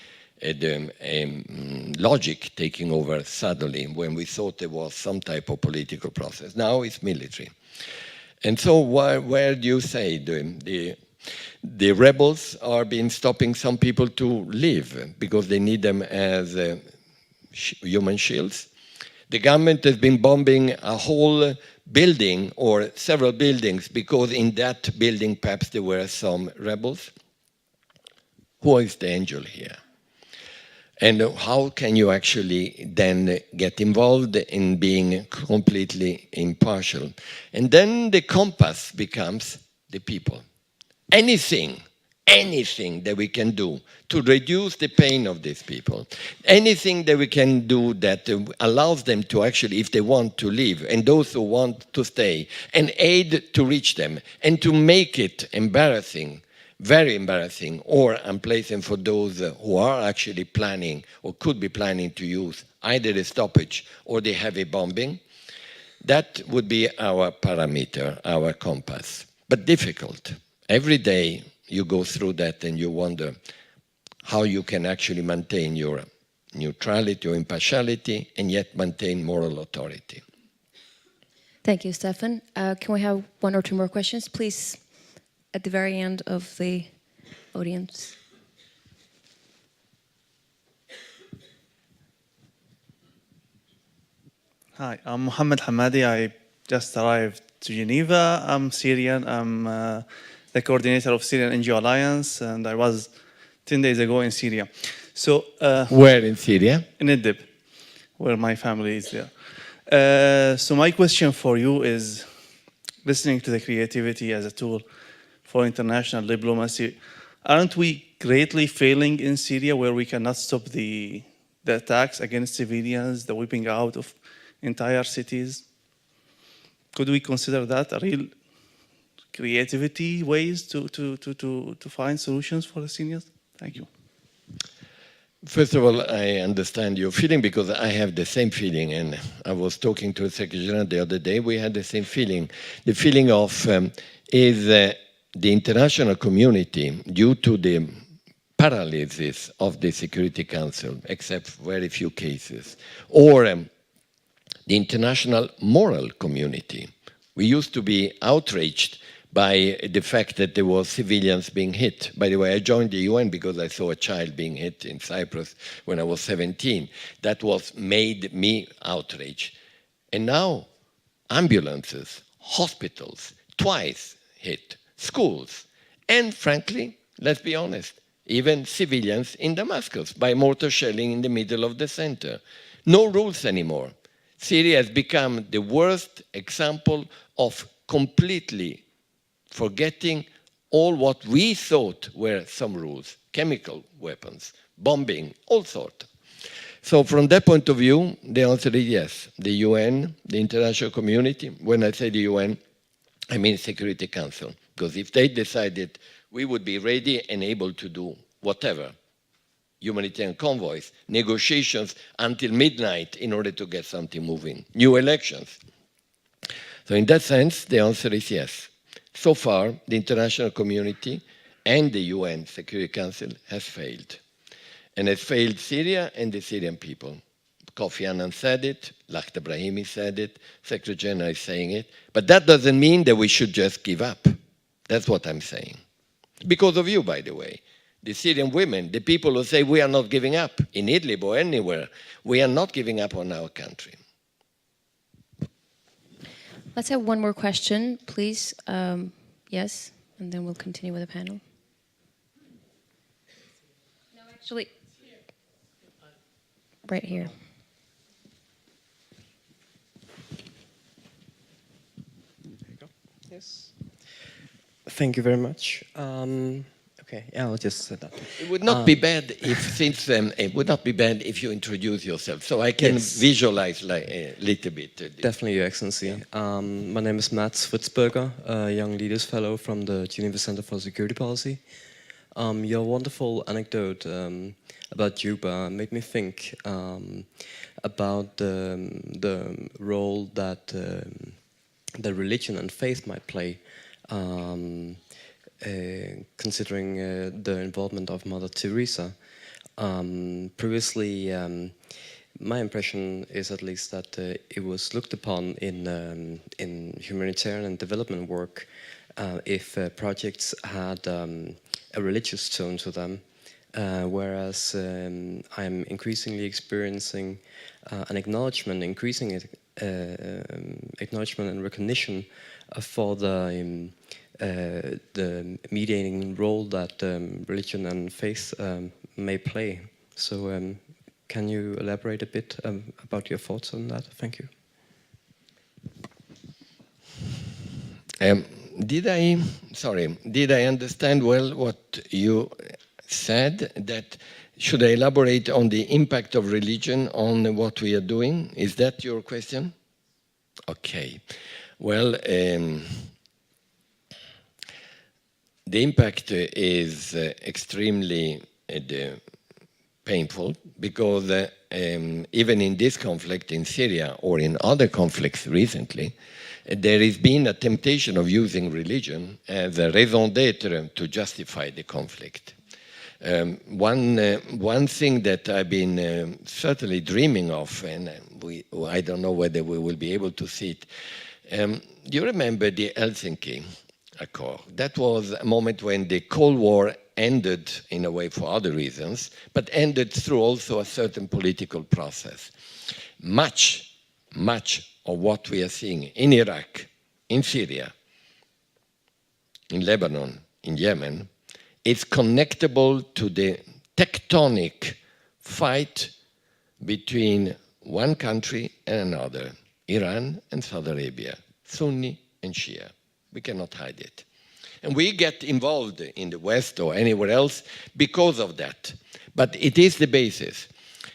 logic taking over suddenly when we thought there was some type of political process. Now it's military. And so where do you say the rebels are being stopping some people to live because they need them as human shields? The government has been bombing a whole building or several buildings because in that building perhaps there were some rebels. Who is the angel here? And how can you actually then get involved in being completely impartial? And then the compass becomes the people. Anything that we can do to reduce the pain of these people, anything that we can do that allows them to actually, if they want to leave, and those who want to stay, and aid to reach them, and to make it embarrassing, very embarrassing or unpleasant for those who are actually planning or could be planning to use either the stoppage or the heavy bombing. That would be our parameter, our compass. But difficult. Every day you go through that and you wonder how you can actually maintain your neutrality or impartiality and yet maintain moral authority. Thank you, Staffan. Can we have one or two more questions, please? At the very end of the audience. Hi, I'm Mohammad Hamid. I just arrived to Geneva. I'm Syrian. I'm the coordinator of Syrian NGO Alliance, and I was 10 days ago in Syria. So where in Syria? In Idlib, where my family is there. So my question for you is, listening to the creativity as a tool for international diplomacy, aren't we greatly failing in Syria, where we cannot stop the attacks against civilians, the wiping out of entire cities? Could we consider that a real creativity ways to find solutions for the Syrians? Thank you. First of all, I understand your feeling because I have the same feeling, and I was talking to Secretary General the other day. We had the same feeling. The feeling of the international community, due to the paralysis of the Security Council, except very few cases, or the international moral community. We used to be outraged by the fact that there were civilians being hit. By the way, I joined the UN because I saw a child being hit in Cyprus when I was 17. That made me outraged. And now, ambulances, hospitals, twice hit, schools, and frankly, let's be honest, even civilians in Damascus by mortar shelling in the middle of the center. No rules anymore. Syria has become the worst example of completely forgetting all what we thought were some rules, chemical weapons, bombing, all sorts. So from that point of view, the answer is yes. The UN, the international community, when I say the UN, I mean Security Council, because if they decided we would be ready and able to do whatever, humanitarian convoys, negotiations until midnight in order to get something moving, new elections. So in that sense, the answer is yes. So far, the international community and the UN Security Council has failed. And has failed Syria and the Syrian people. Kofi Annan said it, Lakhdar Brahimi said it, Secretary General is saying it. But that doesn't mean that we should just give up. That's what I'm saying. Because of you, by the way. The Syrian women, the people who say we are not giving up in Idlib or anywhere, we are not giving up on our country. Let's have one more question, please. Yes, and then we'll continue with the panel. No, actually, right here. There you go. Yes. Thank you very much. Okay, yeah, I'll just say that. It would not be bad if, it would not be bad if you introduce yourself, so I can visualize like a little bit. Definitely, Your Excellency. Yeah. My name is Mats Fritzberger, a Young Leaders Fellow from the Geneva Center for Security Policy. Your wonderful anecdote about Juba made me think about the role that the religion and faith might play. Considering the involvement of Mother Teresa. Previously, my impression is at least that it was looked upon in humanitarian and development work if projects had a religious tone to them, whereas I'm increasingly experiencing an acknowledgement, increasing acknowledgement and recognition for the mediating role that religion and faith may play. So Can you elaborate a bit about your thoughts on that? Thank you. Did I understand well what you said? That should I elaborate on the impact of religion on what we are doing? Is that your question? Okay. Well, the impact is extremely painful because even in this conflict in Syria or in other conflicts recently, there has been a temptation of using religion as a raison d'etre to justify the conflict. One thing that I've been certainly dreaming of, and I don't know whether we will be able to see it. Do you remember the Helsinki Accord? That was a moment when the Cold War ended in a way for other reasons, but ended through also a certain political process. Much of what we are seeing in Iraq, in Syria, in Lebanon, in Yemen, is connectable to the tectonic fight between one country and another, Iran and Saudi Arabia, Sunni and Shia. We cannot hide it. And we get involved in the West or anywhere else because of that. But it is the basis.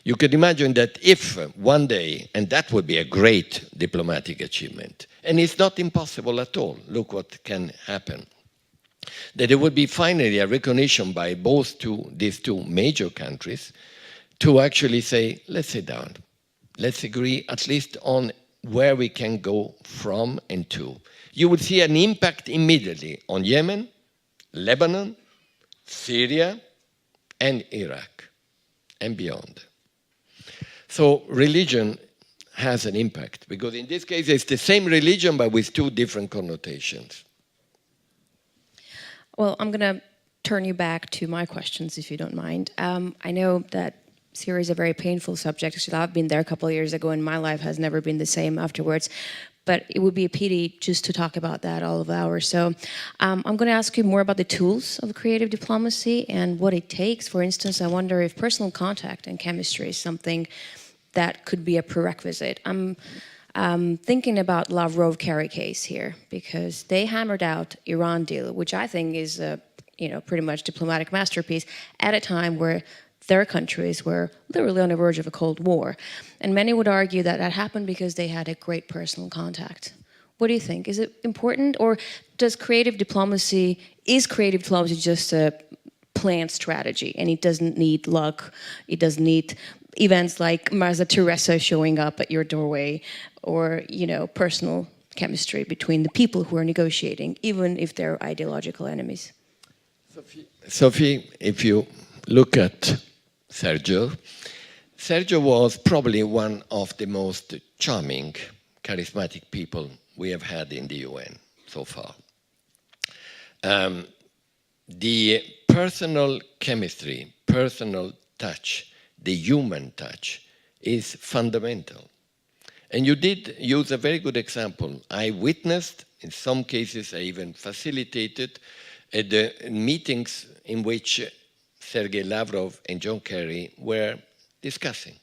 You could imagine that if one day, and that would be a great diplomatic achievement, and it's not impossible at all, look what can happen, that there would be finally a recognition by these two major countries to actually say, let's sit down, let's agree at least on where we can go from and to. You would see an impact immediately on Yemen, Lebanon, Syria, and Iraq, and beyond. So religion has an impact, because in this case it's the same religion but with two different connotations. Well, I'm going to turn you back to my questions, if you don't mind. I know that Syria is a very painful subject. Actually, I've been there a couple of years ago, and my life has never been the same afterwards. But it would be a pity just to talk about that all of hours. So I'm going to ask you more about the tools of creative diplomacy and what it takes. For instance, I wonder if personal contact and chemistry is something that could be a prerequisite. I'm thinking about Lavrov-Kerry case here, because they hammered out Iran deal, which I think is a pretty much diplomatic masterpiece at a time where their countries were literally on the verge of a Cold War. And many would argue that that happened because they had a great personal contact. What do you think? Is it important, or is creative diplomacy just a planned strategy, and it doesn't need luck, it doesn't need events like Mother Teresa showing up at your doorway, or personal chemistry between the people who are negotiating, even if they're ideological enemies? Sophie, if you look at Sergio was probably one of the most charming, charismatic people we have had in the UN so far. The personal chemistry, personal touch, the human touch is fundamental. And you did use a very good example. I witnessed, in some cases I even facilitated, the meetings in which Sergei Lavrov and John Kerry were discussing.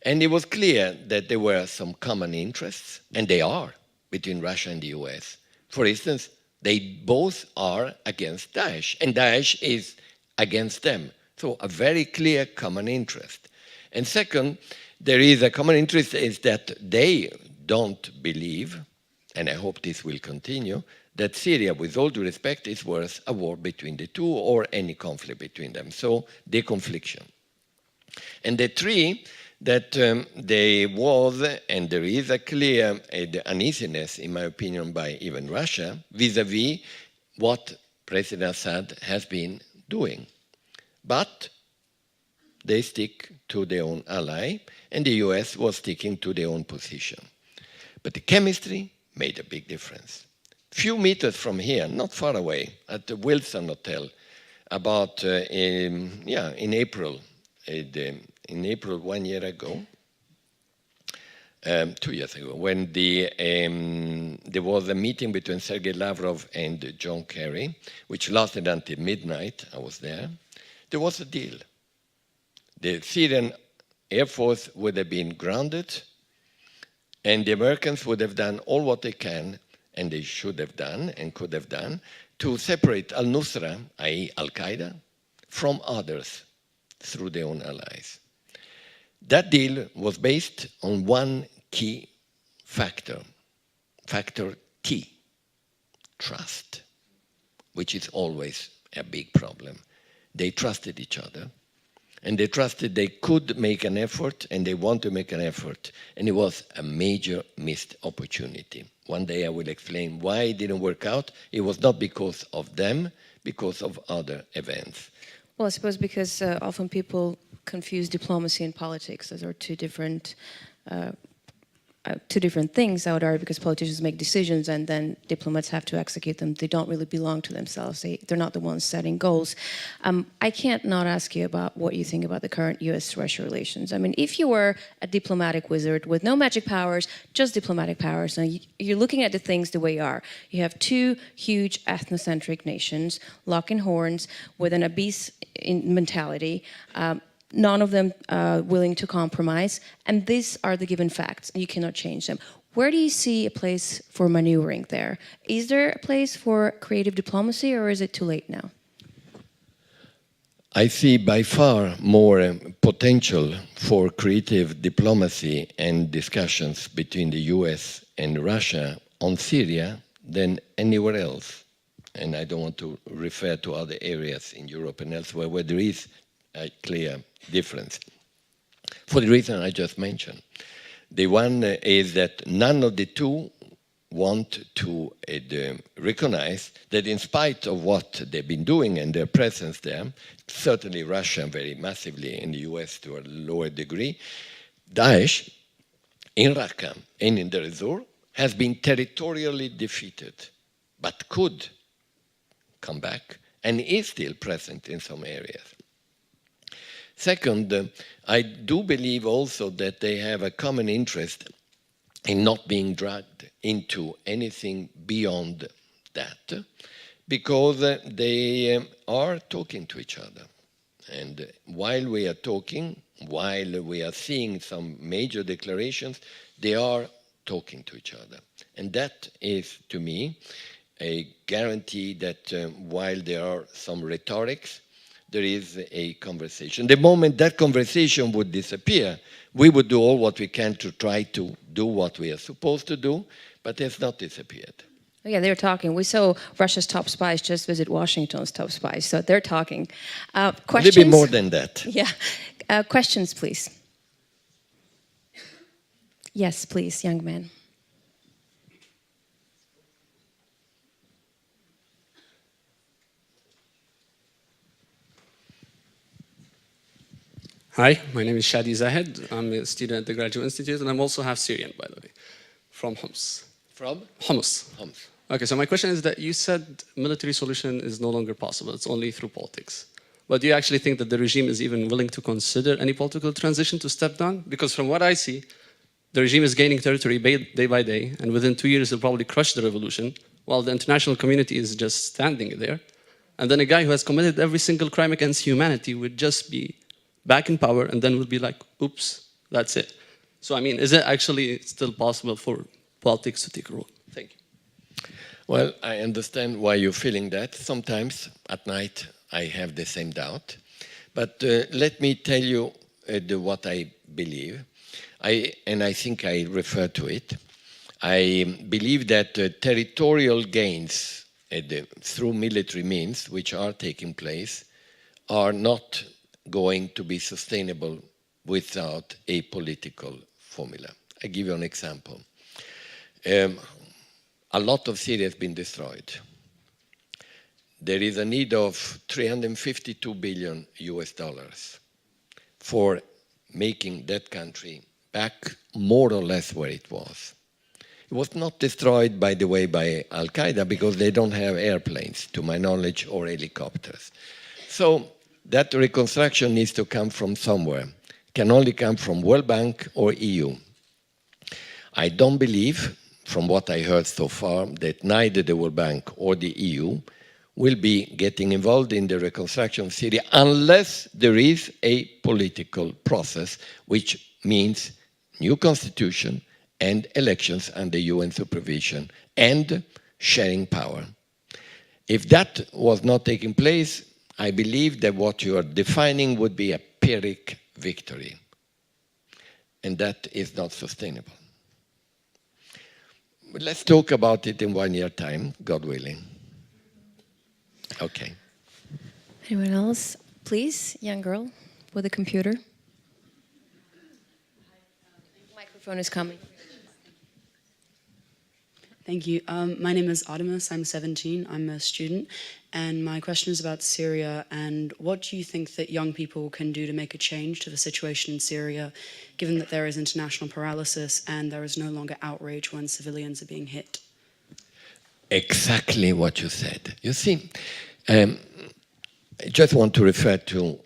And it was clear that there were some common interests, and they are, between Russia and the US. For instance, they both are against Daesh, and Daesh is against them. So a very clear common interest. And second, there is a common interest is that they don't believe, and I hope this will continue, that Syria, with all due respect, is worth a war between the two or any conflict between them. So deconfliction. And the three, that there was and there is a clear uneasiness, in my opinion, by even Russia, vis-à-vis what President Assad has been doing. But they stick to their own ally, and the US was sticking to their own position. But the chemistry made a big difference. Few meters from here, not far away, at the Wilson Hotel, about in April 1 year ago, 2 years ago, when there was a meeting between Sergei Lavrov and John Kerry, which lasted until midnight. I was there. There was a deal. The Syrian Air Force would have been grounded, and the Americans would have done all what they can, and they should have done and could have done, to separate al-Nusra, i.e. Al-Qaeda, from others through their own allies. That deal was based on one key factor, factor T, trust, which is always a big problem. They trusted each other, and they trusted they could make an effort, and they want to make an effort, and it was a major missed opportunity. One day I will explain why it didn't work out. It was not because of them, because of other events. Well, I suppose because often people confuse diplomacy and politics. Those are two different things, I would argue, because politicians make decisions and then diplomats have to execute them. They don't really belong to themselves. They're not the ones setting goals. I can't not ask you about what you think about the current US-Russia relations. I mean, if you were a diplomatic wizard with no magic powers, just diplomatic powers, and you're looking at the things the way you are. You have two huge ethnocentric nations, locking horns with an abyss mentality, none of them willing to compromise, and these are the given facts, and you cannot change them. Where do you see a place for maneuvering there? Is there a place for creative diplomacy, or is it too late now? I see by far more potential for creative diplomacy and discussions between the US and Russia on Syria than anywhere else. And I don't want to refer to other areas in Europe and elsewhere where there is a clear difference. For the reason I just mentioned. The one is that none of the two want to recognize that in spite of what they've been doing and their presence there, certainly Russia very massively, in the US to a lower degree, Daesh in Raqqa and in Deir ez-Zor has been territorially defeated, but could come back and is still present in some areas. Second, I do believe also that they have a common interest in not being dragged into anything beyond that, because they are talking to each other. And while we are talking, while we are seeing some major declarations, they are talking to each other. And that is, to me, a guarantee that while there are some rhetorics, there is a conversation. The moment that conversation would disappear, we would do all what we can to try to do what we are supposed to do, but it's not disappeared. Oh, yeah, they're talking. We saw Russia's top spies just visit Washington's top spies, so they're talking. Questions? A little bit more than that. Yeah. Questions, please. Yes, please, young man. Hi, my name is Shadi Zahed. I'm a student at the Graduate Institute, and I'm also half Syrian, by the way, from Homs. From? Homs. Homs. Okay, so my question is that you said military solution is no longer possible. It's only through politics. But do you actually think that the regime is even willing to consider any political transition to step down? Because from what I see, the regime is gaining territory day by day, and within 2 years they'll probably crush the revolution, while the international community is just standing there. And then a guy who has committed every single crime against humanity would just be back in power, and then would be like, oops, that's it. So, I mean, is it actually still possible for politics to take a role? Thank you. Well, I understand why you're feeling that. Sometimes at night I have the same doubt. But let me tell you what I believe. And I think I refer to it. I believe that territorial gains through military means, which are taking place, are not going to be sustainable without a political formula. I give you an example. A lot of Syria has been destroyed. There is a need of $352 billion for making that country back more or less where it was. It was not destroyed, by the way, by Al-Qaeda because they don't have airplanes, to my knowledge, or helicopters. So that reconstruction needs to come from somewhere. It can only come from World Bank or EU. I don't believe, from what I heard so far, that neither the World Bank or the EU will be getting involved in the reconstruction of Syria unless there is a political process, which means new constitution and elections under UN supervision and sharing power. If that was not taking place, I believe that what you are defining would be a Pyrrhic victory. And that is not sustainable. But let's talk about it in 1 year time, God willing. Okay. Anyone else? Please, young girl with a computer. Microphone is coming. Thank you. My name is Artemis. I'm 17. I'm a student. And my question is about Syria. And what do you think that young people can do to make a change to the situation in Syria, given that there is international paralysis and there is no longer outrage when civilians are being hit? Exactly what you said. You see, I just want to refer to,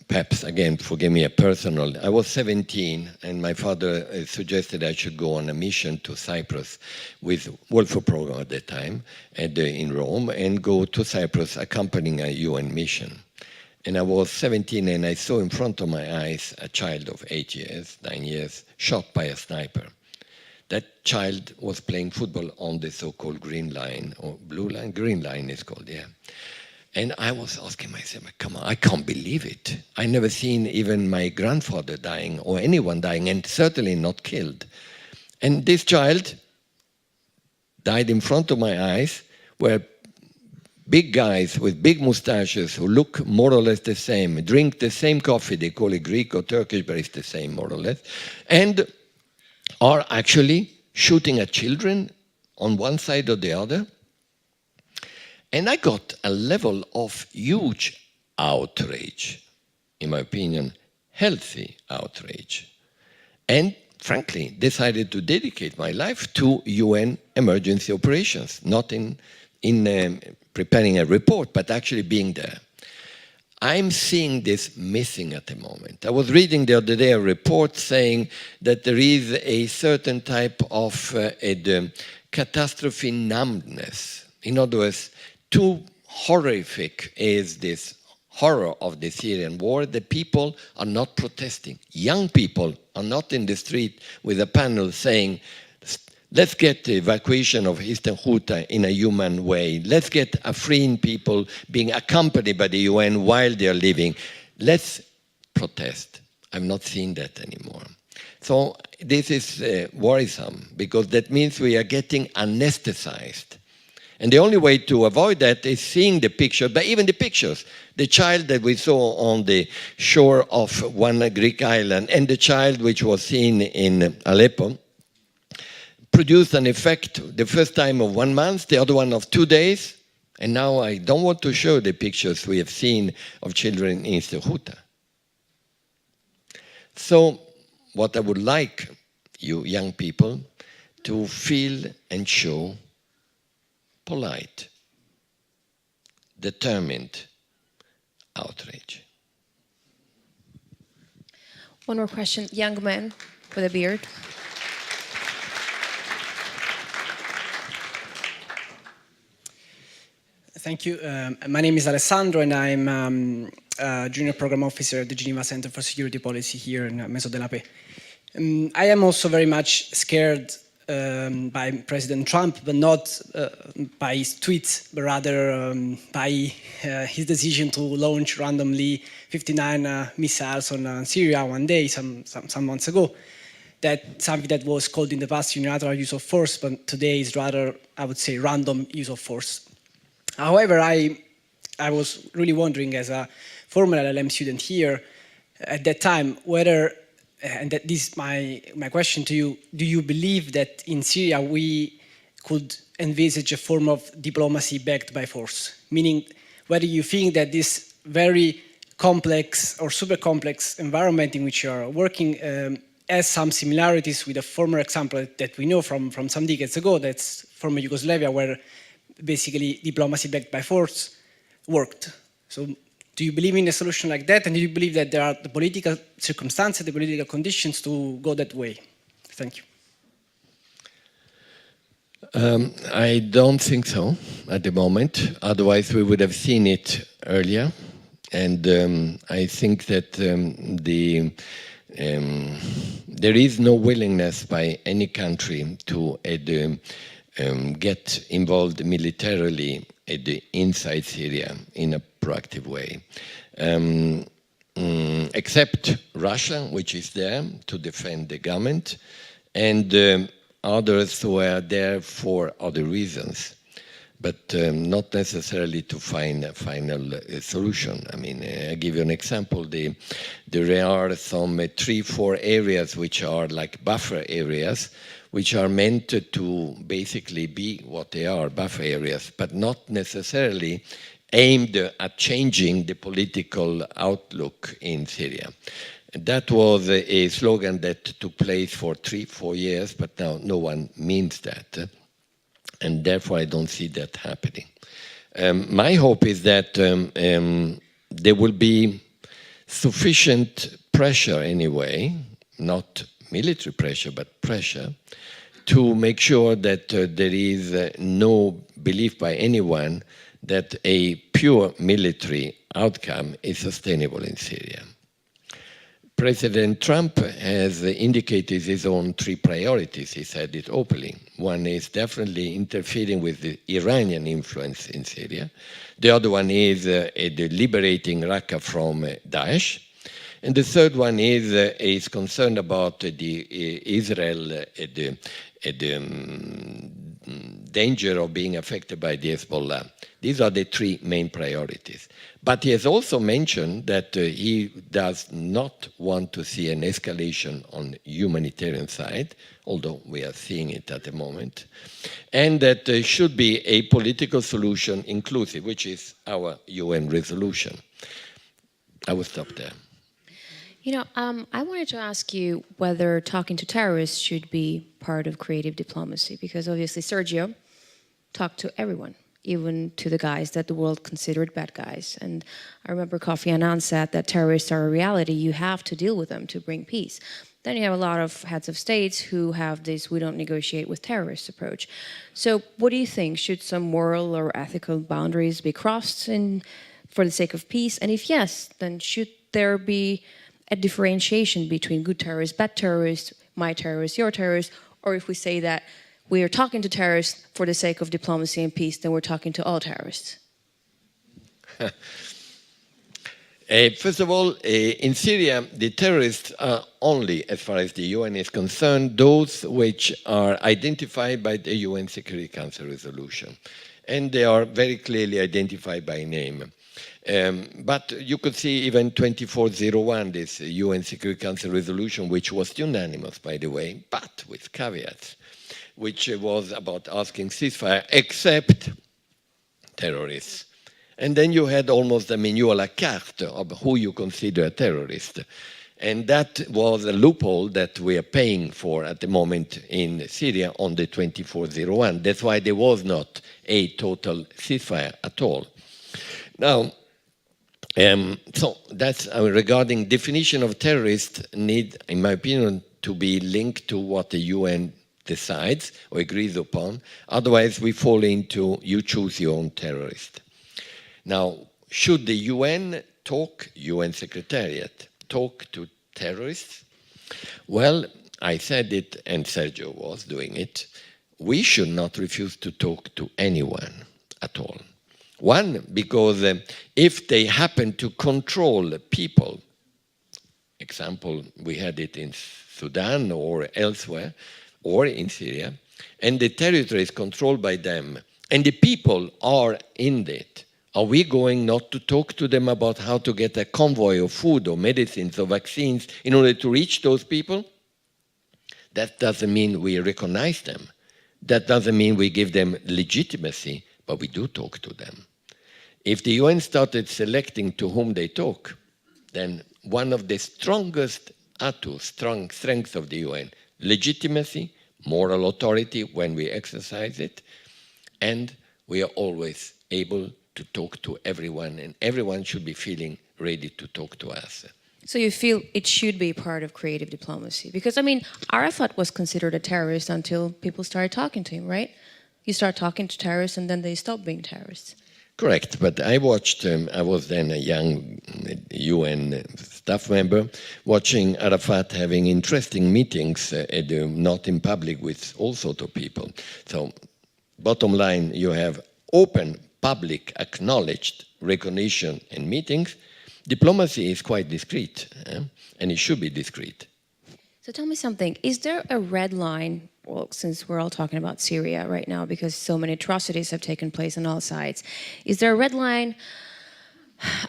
perhaps again, forgive me, a personal. I was 17 and my father suggested I should go on a mission to Cyprus with World Food Programme at the time in Rome and go to Cyprus accompanying a UN mission. And I was 17 and I saw in front of my eyes a child of 8 years, 9 years, shot by a sniper. That child was playing football on the so-called green line, or blue line, green line is called, yeah. And I was asking myself, come on, I can't believe it. I never seen even my grandfather dying or anyone dying, and certainly not killed. And this child died in front of my eyes, where big guys with big mustaches who look more or less the same, drink the same coffee, they call it Greek or Turkish, but it's the same more or less, and are actually shooting at children on one side or the other. And I got a level of huge outrage, in my opinion, healthy outrage. And frankly, decided to dedicate my life to UN emergency operations, not in preparing a report, but actually being there. I'm seeing this missing at the moment. I was reading the other day a report saying that there is a certain type of catastrophe numbness. In other words, too horrific is this horror of the Syrian war that people are not protesting. Young people are not in the street with a panel saying, let's get the evacuation of Eastern Ghouta in a human way. Let's get Afrin people being accompanied by the UN while they're living. Let's protest. I'm not seeing that anymore. So this is worrisome, because that means we are getting anesthetized. And the only way to avoid that is seeing the picture, but even the pictures, the child that we saw on the shore of one Greek island and the child which was seen in Aleppo, produced an effect the first time of 1 month, the other one of 2 days, and now I don't want to show the pictures we have seen of children in Eastern Ghouta. So what I would like you young people to feel and show polite, determined outrage. One more question. Young man with a beard. Thank you. My name is Alessandro, and I'm a junior program officer at the Geneva Center for Security Policy here in Maison de la Paix. I am also very much scared by President Trump, but not by his tweets, but rather by his decision to launch randomly 59 missiles on Syria one day, some months ago. That's something that was called in the past unilateral use of force, but today is rather, I would say, random use of force. However, I was really wondering, as a former LLM student here, at that time, whether, and that this is my question to you, do you believe that in Syria we could envisage a form of diplomacy backed by force? Meaning, whether you think that this very complex or super complex environment in which you are working has some similarities with a former example that we know from some decades ago, that's former Yugoslavia, where basically diplomacy backed by force worked. So do you believe in a solution like that? And do you believe that there are the political circumstances, the political conditions to go that way? Thank you. I don't think so at the moment. Otherwise, we would have seen it earlier. And I think that there is no willingness by any country to get involved militarily inside Syria in a proactive way. Except Russia, which is there to defend the government, and others who are there for other reasons, but not necessarily to find a final solution. I mean, I'll give you an example. There are some 3-4 areas which are like buffer areas, which are meant to basically be what they are, buffer areas, but not necessarily aimed at changing the political outlook in Syria. That was a slogan that took place for 3-4 years, but now no one means that. And therefore, I don't see that happening. My hope is that there will be sufficient pressure anyway, not military pressure, but pressure, to make sure that there is no belief by anyone that a pure military outcome is sustainable in Syria. President Trump has indicated his own 3 priorities. He said it openly. One is definitely interfering with the Iranian influence in Syria. The other one is liberating Raqqa from Daesh. And the third one is concerned about Israel, the danger of being affected by the Hezbollah. These are the 3 main priorities. But he has also mentioned that he does not want to see an escalation on the humanitarian side, although we are seeing it at the moment, and that there should be a political solution inclusive, which is our UN resolution. I will stop there. You know, I wanted to ask you whether talking to terrorists should be part of creative diplomacy, because obviously Sergio talked to everyone, even to the guys that the world considered bad guys. And I remember Kofi Annan said that terrorists are a reality, you have to deal with them to bring peace. Then you have a lot of heads of states who have this we don't negotiate with terrorists approach. So what do you think? Should some moral or ethical boundaries be crossed for the sake of peace? And if yes, then should there be a differentiation between good terrorists, bad terrorists, my terrorists, your terrorists, or if we say that we are talking to terrorists for the sake of diplomacy and peace, then we're talking to all terrorists? First of all, in Syria, the terrorists are only, as far as the UN is concerned, those which are identified by the UN Security Council resolution. And they are very clearly identified by name. But you could see even 2401, this UN Security Council resolution, which was unanimous, by the way, but with caveats, which was about asking ceasefire, except terrorists. And then you had almost a menu à la carte of who you consider a terrorist. And that was a loophole that we are paying for at the moment in Syria on the 2401. That's why there was not a total ceasefire at all. Now, so that's regarding definition of terrorist need, in my opinion, to be linked to what the UN decides or agrees upon. Otherwise, we fall into you choose your own terrorist. Now, should the UN talk, UN Secretariat, talk to terrorists? Well, I said it, and Sergio was doing it. We should not refuse to talk to anyone at all. One, because if they happen to control people, example, we had it in Sudan or elsewhere, or in Syria, and the territory is controlled by them, and the people are in it, are we going not to talk to them about how to get a convoy of food or medicines or vaccines in order to reach those people? That doesn't mean we recognize them. That doesn't mean we give them legitimacy, but we do talk to them. If the UN started selecting to whom they talk, then one of the strongest strengths of the UN, legitimacy, moral authority when we exercise it, and we are always able to talk to everyone, and everyone should be feeling ready to talk to us. So you feel it should be part of creative diplomacy? Because, I mean, Arafat was considered a terrorist until people started talking to him, right? You start talking to terrorists and then they stop being terrorists. Correct, but I watched, I was then a young UN staff member, watching Arafat having interesting meetings, not in public, with all sorts of people. So, bottom line, you have open, public, acknowledged recognition and meetings. Diplomacy is quite discreet, and it should be discreet. So tell me something, is there a red line, well, since we're all talking about Syria right now because so many atrocities have taken place on all sides, is there a red line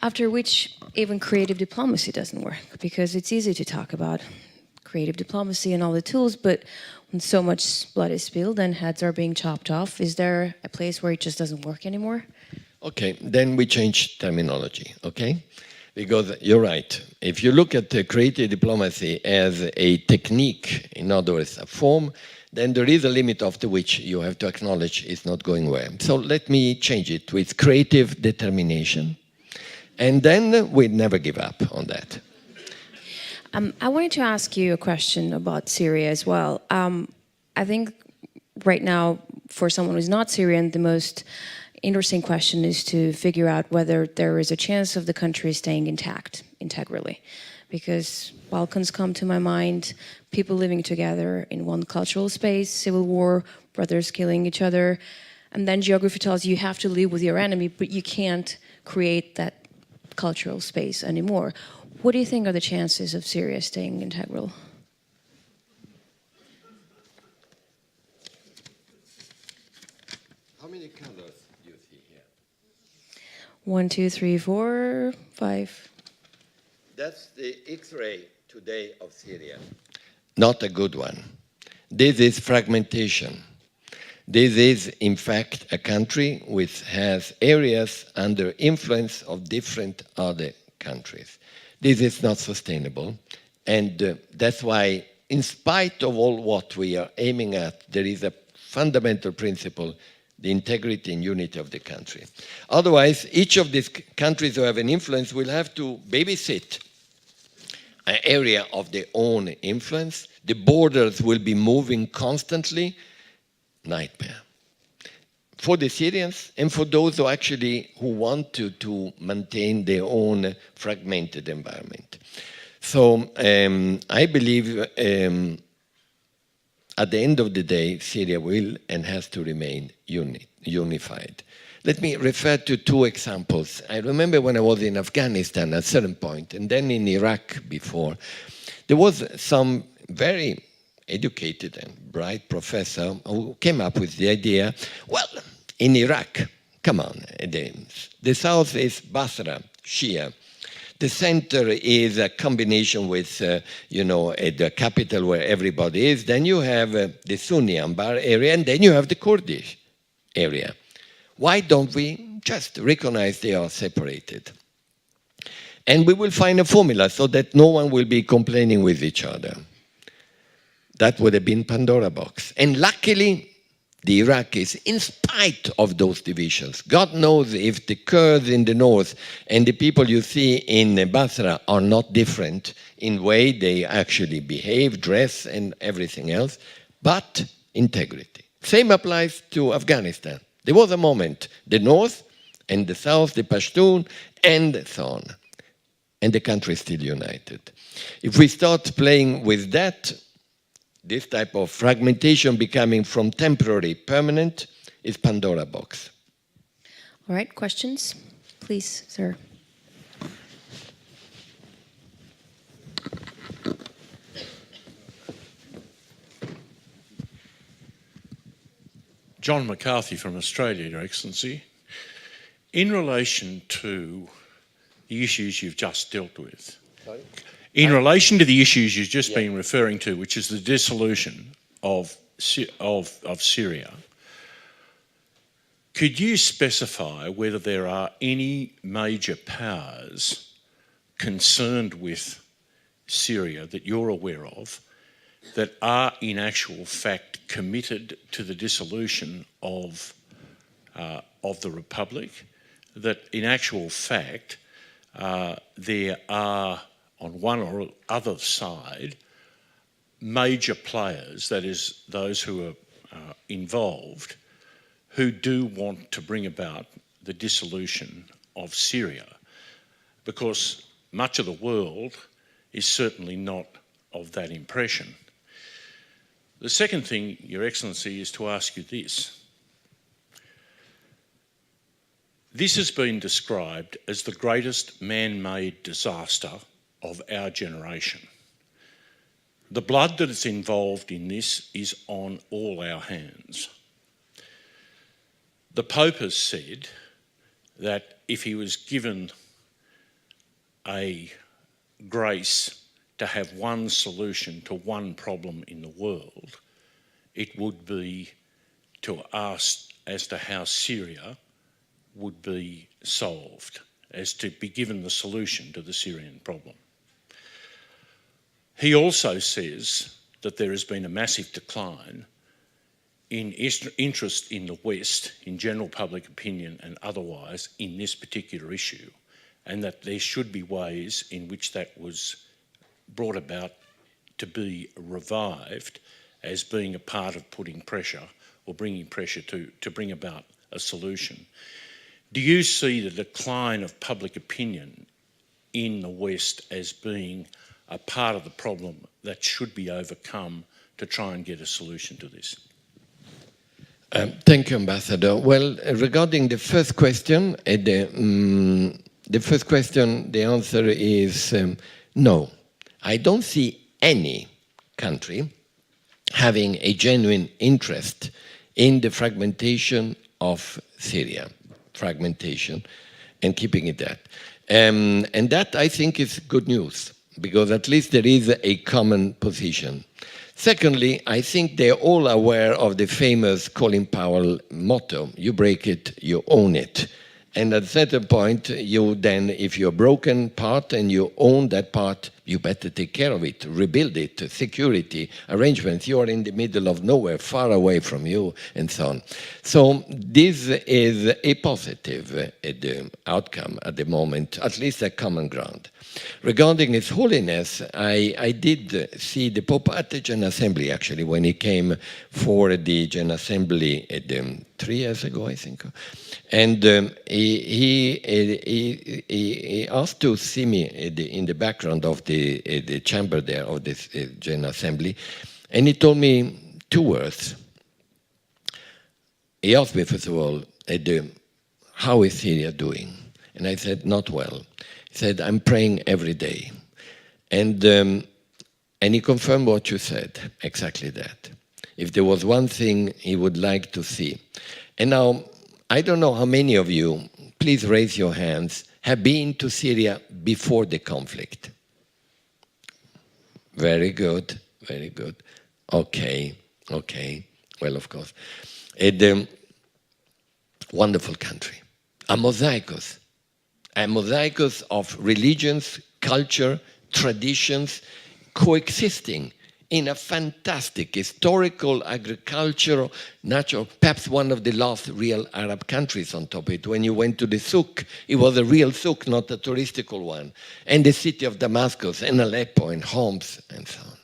after which even creative diplomacy doesn't work? Because it's easy to talk about creative diplomacy and all the tools, but when so much blood is spilled and heads are being chopped off, is there a place where it just doesn't work anymore? Okay, then we change terminology, okay? Because you're right. If you look at creative diplomacy as a technique, in other words, a form, then there is a limit after which you have to acknowledge it's not going well. So let me change it with creative determination. And then we never give up on that. I wanted to ask you a question about Syria as well. I think right now, for someone who's not Syrian, the most interesting question is to figure out whether there is a chance of the country staying integrally. Because Balkans come to my mind, people living together in one cultural space, civil war, brothers killing each other, and then geography tells you have to live with your enemy, but you can't create that cultural space anymore. What do you think are the chances of Syria staying integral? How many colors do you see here? 1, 2, 3, 4, 5. That's the X-ray today of Syria. Not a good one. This is fragmentation. This is, in fact, a country which has areas under influence of different other countries. This is not sustainable, and that's why, in spite of all what we are aiming at, there is a fundamental principle, the integrity and unity of the country. Otherwise, each of these countries who have an influence will have to babysit an area of their own influence. The borders will be moving constantly. Nightmare. For the Syrians and for those who want to maintain their own fragmented environment. So I believe at the end of the day, Syria will and has to remain unified. Let me refer to two examples. I remember when I was in Afghanistan at a certain point, and then in Iraq before, there was some very educated and bright professor who came up with the idea, well, in Iraq, come on, the south is Basra, Shia. The center is a combination with, the capital where everybody is. Then you have the Sunni Anbar area, and then you have the Kurdish area. Why don't we just recognize they are separated? And we will find a formula so that no one will be complaining with each other. That would have been Pandora box. And luckily, the Iraqis, in spite of those divisions, God knows if the Kurds in the north and the people you see in Basra are not different in way they actually behave, dress, and everything else, but integrity. Same applies to Afghanistan. There was a moment, the north and the south, the Pashtun, and so on. And the country is still united. If we start playing with that, this type of fragmentation becoming from temporary permanent is Pandora box. All right, questions? Please, sir. John McCarthy from Australia, Your Excellency. In relation to the issues you've just dealt with, Sorry? In relation to the issues you've just been referring to, which is the dissolution of Syria, could you specify whether there are any major powers concerned with Syria that you're aware of that are in actual fact committed to the dissolution of the Republic, that in actual fact there are on one or other side major players, that is those who are involved, who do want to bring about the dissolution of Syria, because much of the world is certainly not of that impression. The second thing, Your Excellency, is to ask you this. This has been described as the greatest man-made disaster of our generation. The blood that is involved in this is on all our hands. The Pope has said that if he was given a grace to have one solution to one problem in the world, it would be to ask as to how Syria would be solved, as to be given the solution to the Syrian problem. He also says that there has been a massive decline in interest in the West, in general public opinion and otherwise, in this particular issue, and that there should be ways in which that was brought about to be revived as being a part of putting pressure or bringing pressure to bring about a solution. Do you see the decline of public opinion in the West as being a part of the problem that should be overcome to try and get a solution to this? Thank you, Ambassador. Well, regarding the first question, the answer is no. I don't see any country having a genuine interest in the fragmentation of Syria, and keeping it that. And that, I think, is good news, because at least there is a common position. Secondly, I think they're all aware of the famous Colin Powell motto, you break it, you own it. And at a certain point, you then, if you're a broken part and you own that part, you better take care of it, rebuild it, security, arrangements. You are in the middle of nowhere, far away from you, and so on. So this is a positive outcome at the moment, at least a common ground. Regarding His Holiness, I did see the Pope at the General Assembly, actually, when he came for the General Assembly 3 years ago, I think. And he asked to see me in the background of the chamber there, of this General Assembly, and he told me 2 words. He asked me, first of all, how is Syria doing? And I said, not well. He said, I'm praying every day. And he confirmed what you said, exactly that. If there was one thing he would like to see. And now, I don't know how many of you, please raise your hands, have been to Syria before the conflict. Very good, very good. Okay, okay. Well, of course. A wonderful country. A mosaicos of religions, culture, traditions coexisting in a fantastic historical, agricultural, natural, perhaps one of the last real Arab countries on top of it. When you went to the souk, it was a real souk, not a touristical one. And the city of Damascus, and Aleppo, and Homs, and so on.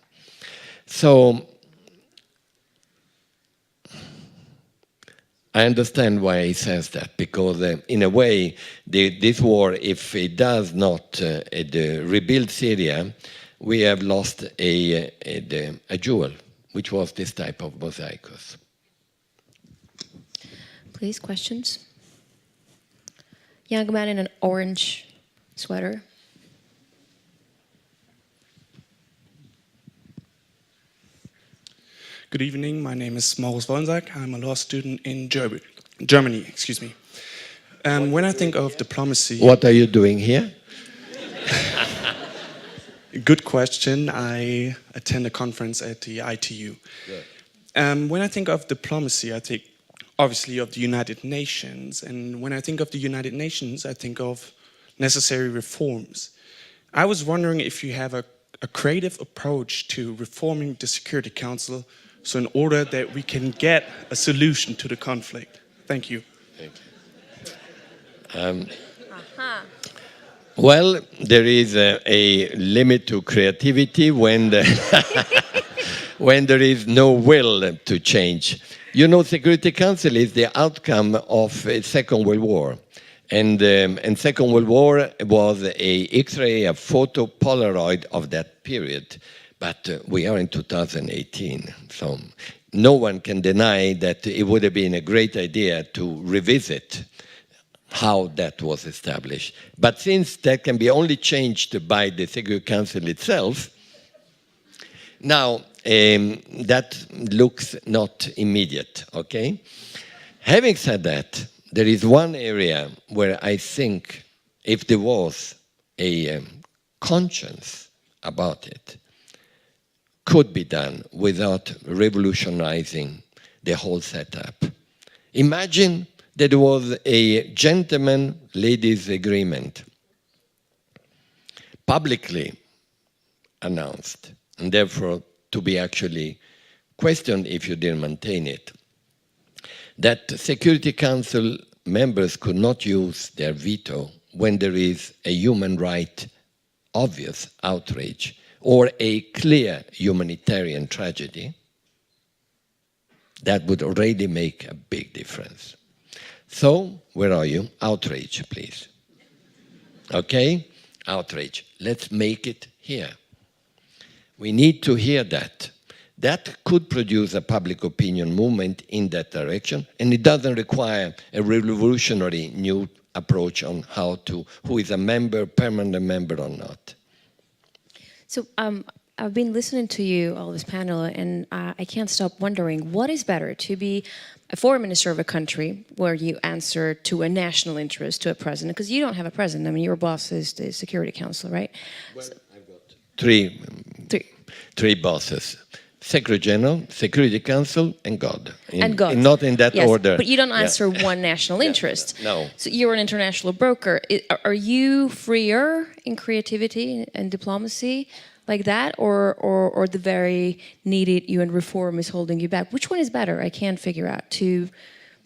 So, I understand why he says that, because in a way, this war, if it does not rebuild Syria, we have lost a jewel, which was this type of mosaicos. Please, questions? Young man in an orange sweater. Good evening. My name is Maurice Wollensack. I'm a law student in Germany. Excuse me. When I think of diplomacy, what are you doing here? Good question. I attend a conference at the ITU. When I think of diplomacy, I think obviously of the United Nations. And when I think of the United Nations, I think of necessary reforms. I was wondering if you have a creative approach to reforming the Security Council, so in order that we can get a solution to the conflict. Thank you. Thank you. Well, there is a limit to creativity when, when there is no will to change. You know, Security Council is the outcome of a Second World War. And Second World War was a X-ray, a photo Polaroid of that period. But we are in 2018, so no one can deny that it would have been a great idea to revisit how that was established. But since that can be only changed by the Security Council itself, now that looks not immediate, okay? Having said that, there is one area where I think if there was a conscience about it, could be done without revolutionizing the whole setup. Imagine that there was a gentleman-ladies agreement publicly announced, and therefore to be actually questioned if you didn't maintain it, that Security Council members could not use their veto when there is a human right obvious outrage or a clear humanitarian tragedy. That would already make a big difference. So, where are you? Outrage, please. Okay? Outrage. Let's make it here. We need to hear that. That could produce a public opinion movement in that direction, and it doesn't require a revolutionary new approach on how to, who is a member, permanent member or not. So I've been listening to you, all this panel, and I can't stop wondering, what is better, to be a foreign minister of a country where you answer to a national interest, to a president, because you don't have a president. I mean, your boss is the Security Council, right? Well, I've got three bosses. Secretary General, Security Council, and God. God. Not in that order. But you don't answer one national interest. No. So you're an international broker. Are you freer in creativity and diplomacy like that, or the very needed UN reform is holding you back? Which one is better? I can't figure out. To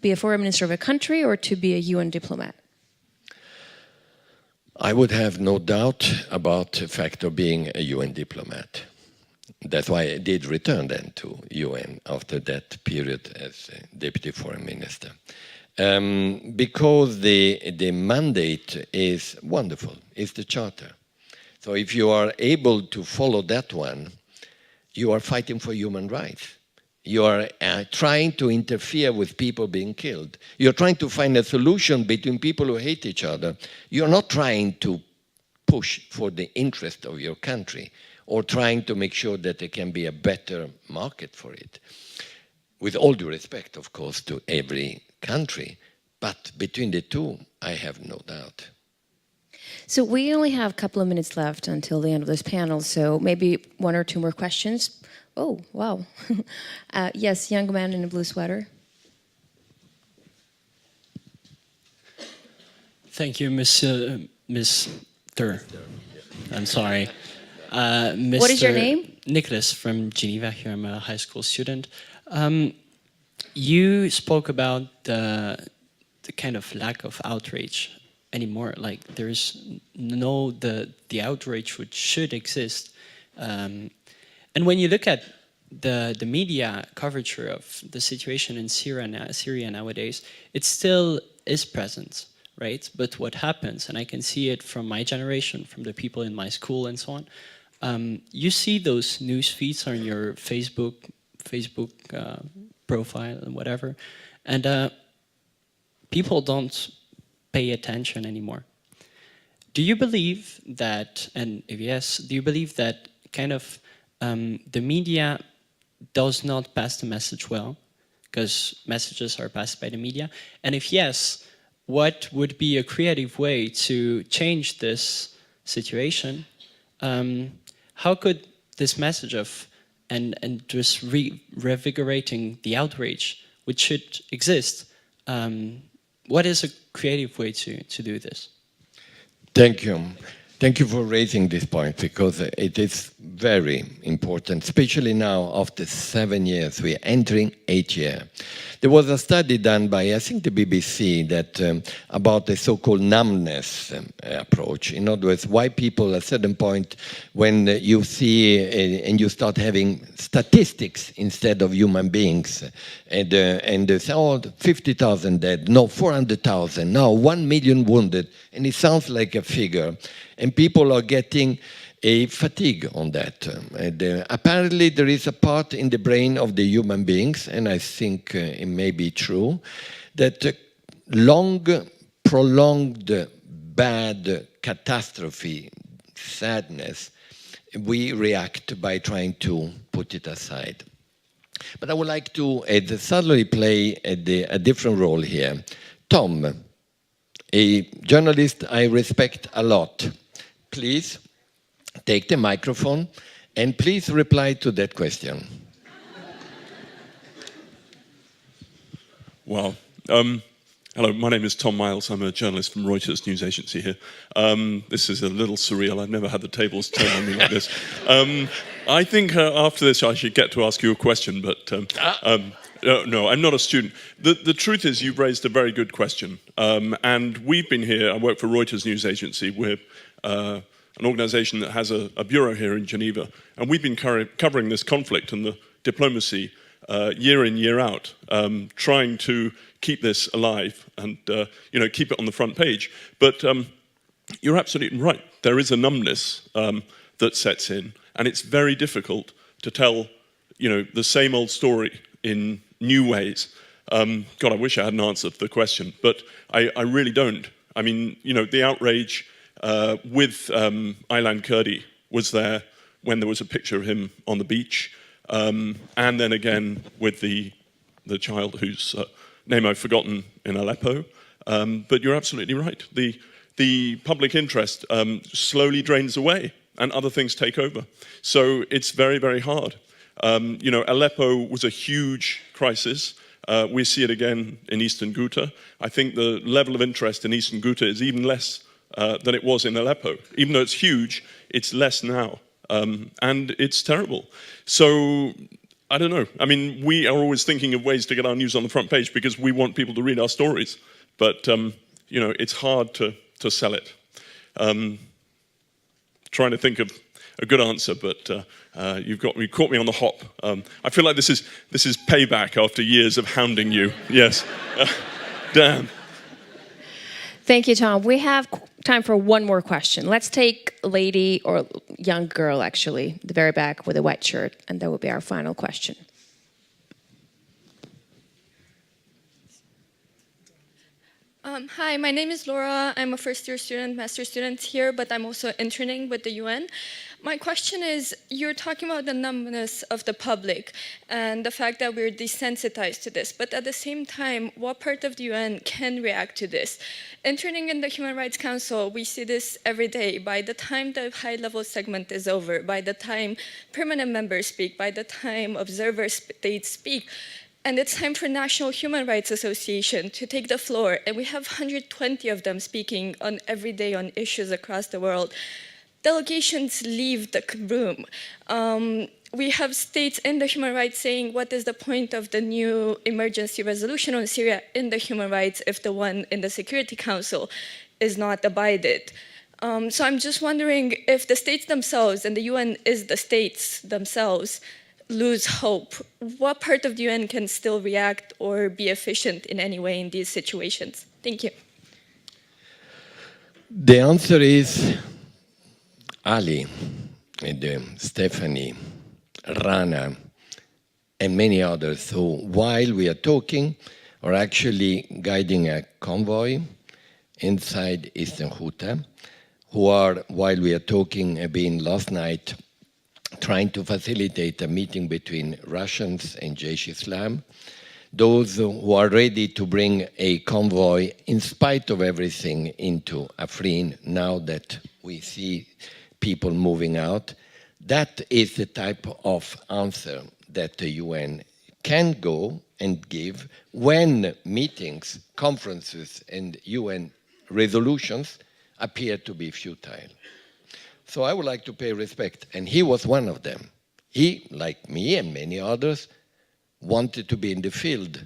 be a foreign minister of a country or to be a UN diplomat? I would have no doubt about the fact of being a UN diplomat. That's why I did return then to UN after that period as Deputy Foreign Minister. Because the mandate is wonderful, it's the Charter. So if you are able to follow that one, you are fighting for human rights. You are trying to interfere with people being killed. You're trying to find a solution between people who hate each other. You're not trying to push for the interest of your country, or trying to make sure that there can be a better market for it. With all due respect, of course, to every country, but between the two, I have no doubt. So we only have a couple of minutes left until the end of this panel, so maybe one or two more questions. Oh, wow. Yes, young man in a blue sweater. Thank you, Mr. I'm sorry. What is your name? Nicholas from Geneva. Here, I'm a high school student. You spoke about the kind of lack of outrage anymore. Like there's no the outrage which should exist. And when you look at the media coverage of the situation in Syria nowadays, it still is present, right? But what happens, and I can see it from my generation, from the people in my school and so on. You see those news feeds on your Facebook profile and whatever, and people don't pay attention anymore. Do you believe that, and if yes, do you believe that kind of the media does not pass the message well, because messages are passed by the media? And if yes, what would be a creative way to change this situation? How could this message of and just revigorating the outrage which should exist, what is a creative way to do this? Thank you. Thank you for raising this point, because it is very important, especially now after 7 years. We are entering 8 years. There was a study done by, I think, the BBC that about the so-called numbness approach. In other words, why people at a certain point, when you see and you start having statistics instead of human beings, and they say, oh, 50,000 dead, no, 400,000, no, 1 million wounded, and it sounds like a figure. And people are getting a fatigue on that. Apparently there is a part in the brain of the human beings, and I think it may be true, that long, prolonged, bad catastrophe, sadness, we react by trying to put it aside. But I would like to suddenly play a different role here. Tom, a journalist I respect a lot. Please take the microphone and please reply to that question. Well, hello, my name is Tom Miles. I'm a journalist from Reuters news agency here. This is a little surreal. I've never had the tables turn on me like this. I think after this I should get to ask you a question, but no, I'm not a student. The truth is you've raised a very good question. And we've been here, I work for Reuters news agency. We're an organization that has a bureau here in Geneva. And we've been covering this conflict and the diplomacy year in, year out, trying to keep this alive and keep it on the front page. But you're absolutely right. There is a numbness that sets in, and it's very difficult to tell the same old story in new ways. God, I wish I had an answer to the question, but I really don't. I mean, the outrage with Aylan Kurdi was there when there was a picture of him on the beach, and then again with the child whose name I've forgotten in Aleppo. But you're absolutely right. The public interest slowly drains away and other things take over. So it's very, very hard. Aleppo was a huge crisis. We see it again in Eastern Ghouta. I think the level of interest in Eastern Ghouta is even less than it was in Aleppo. Even though it's huge, it's less now. And it's terrible. So, I don't know. I mean, we are always thinking of ways to get our news on the front page because we want people to read our stories. But, it's hard to sell it. Trying to think of a good answer, but you caught me on the hop. I feel like this is payback after years of hounding you. Yes. Damn. Thank you, Tom. We have time for one more question. Let's take a lady or young girl, actually, the very back with a white shirt, and that will be our final question. Hi, my name is Laura. I'm a first-year student, master's student here, but I'm also interning with the UN. My question is, you're talking about the numbness of the public and the fact that we're desensitized to this, but at the same time, what part of the UN can react to this? Interning in the Human Rights Council, we see this every day. By the time the high-level segment is over, by the time permanent members speak, by the time observer states speak, and it's time for National Human Rights Association to take the floor, and we have 120 of them speaking on every day on issues across the world. Delegations leave the room. We have states in the human rights saying, what is the point of the new emergency resolution on Syria in the human rights if the one in the Security Council is not abided? So I'm just wondering if the states themselves, and the UN is the states themselves, lose hope, what part of the UN can still react or be efficient in any way in these situations? Thank you. The answer is Ali, and Stephanie, Rana, and many others who, while we are talking, are actually guiding a convoy inside Eastern Ghouta, who are, while we are talking, have been last night trying to facilitate a meeting between Russians and Jaish Islam, those who are ready to bring a convoy, in spite of everything, into Afrin, now that we see people moving out. That is the type of answer that the UN can go and give when meetings, conferences, and UN resolutions appear to be futile. So I would like to pay respect. And he was one of them. He, like me and many others, wanted to be in the field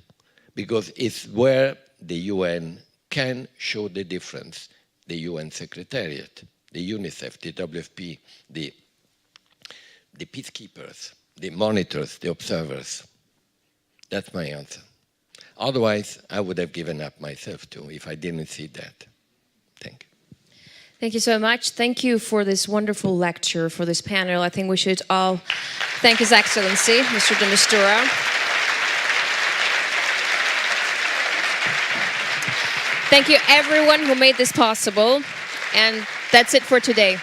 because it's where the UN can show the difference. The UN Secretariat, the UNICEF, the WFP, the peacekeepers, the monitors, the observers. That's my answer. Otherwise, I would have given up myself too if I didn't see that. Thank you. Thank you so much. Thank you for this wonderful lecture, for this panel. I think we should all thank His Excellency, Mr. de Mistura. Thank you everyone who made this possible. And that's it for today.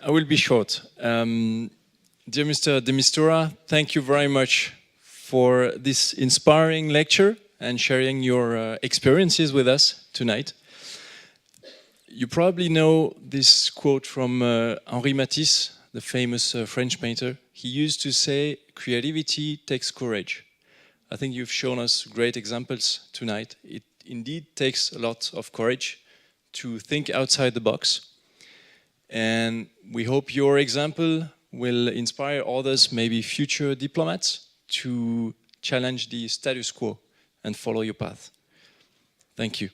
I will be short. Dear Mr. de Mistura, thank you very much for this inspiring lecture and sharing your experiences with us tonight. You probably know this quote from Henri Matisse, the famous French painter. He used to say, creativity takes courage. I think you've shown us great examples tonight. It indeed takes a lot of courage to think outside the box. And we hope your example will inspire others, maybe future diplomats, to challenge the status quo and follow your path. Thank you.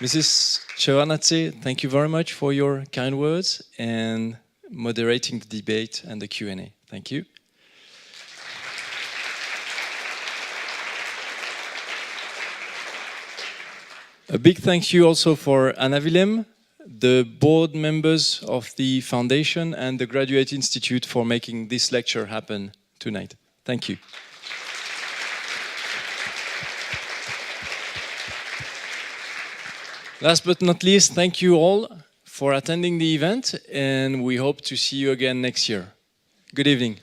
Mrs. Shevardnadze, thank you very much for your kind words and moderating the debate and the Q&A. Thank you. A big thank you also for Anna Willem, the board members of the foundation and the Graduate Institute for making this lecture happen tonight. Thank you. Last but not least, thank you all for attending the event, and we hope to see you again next year. Good evening.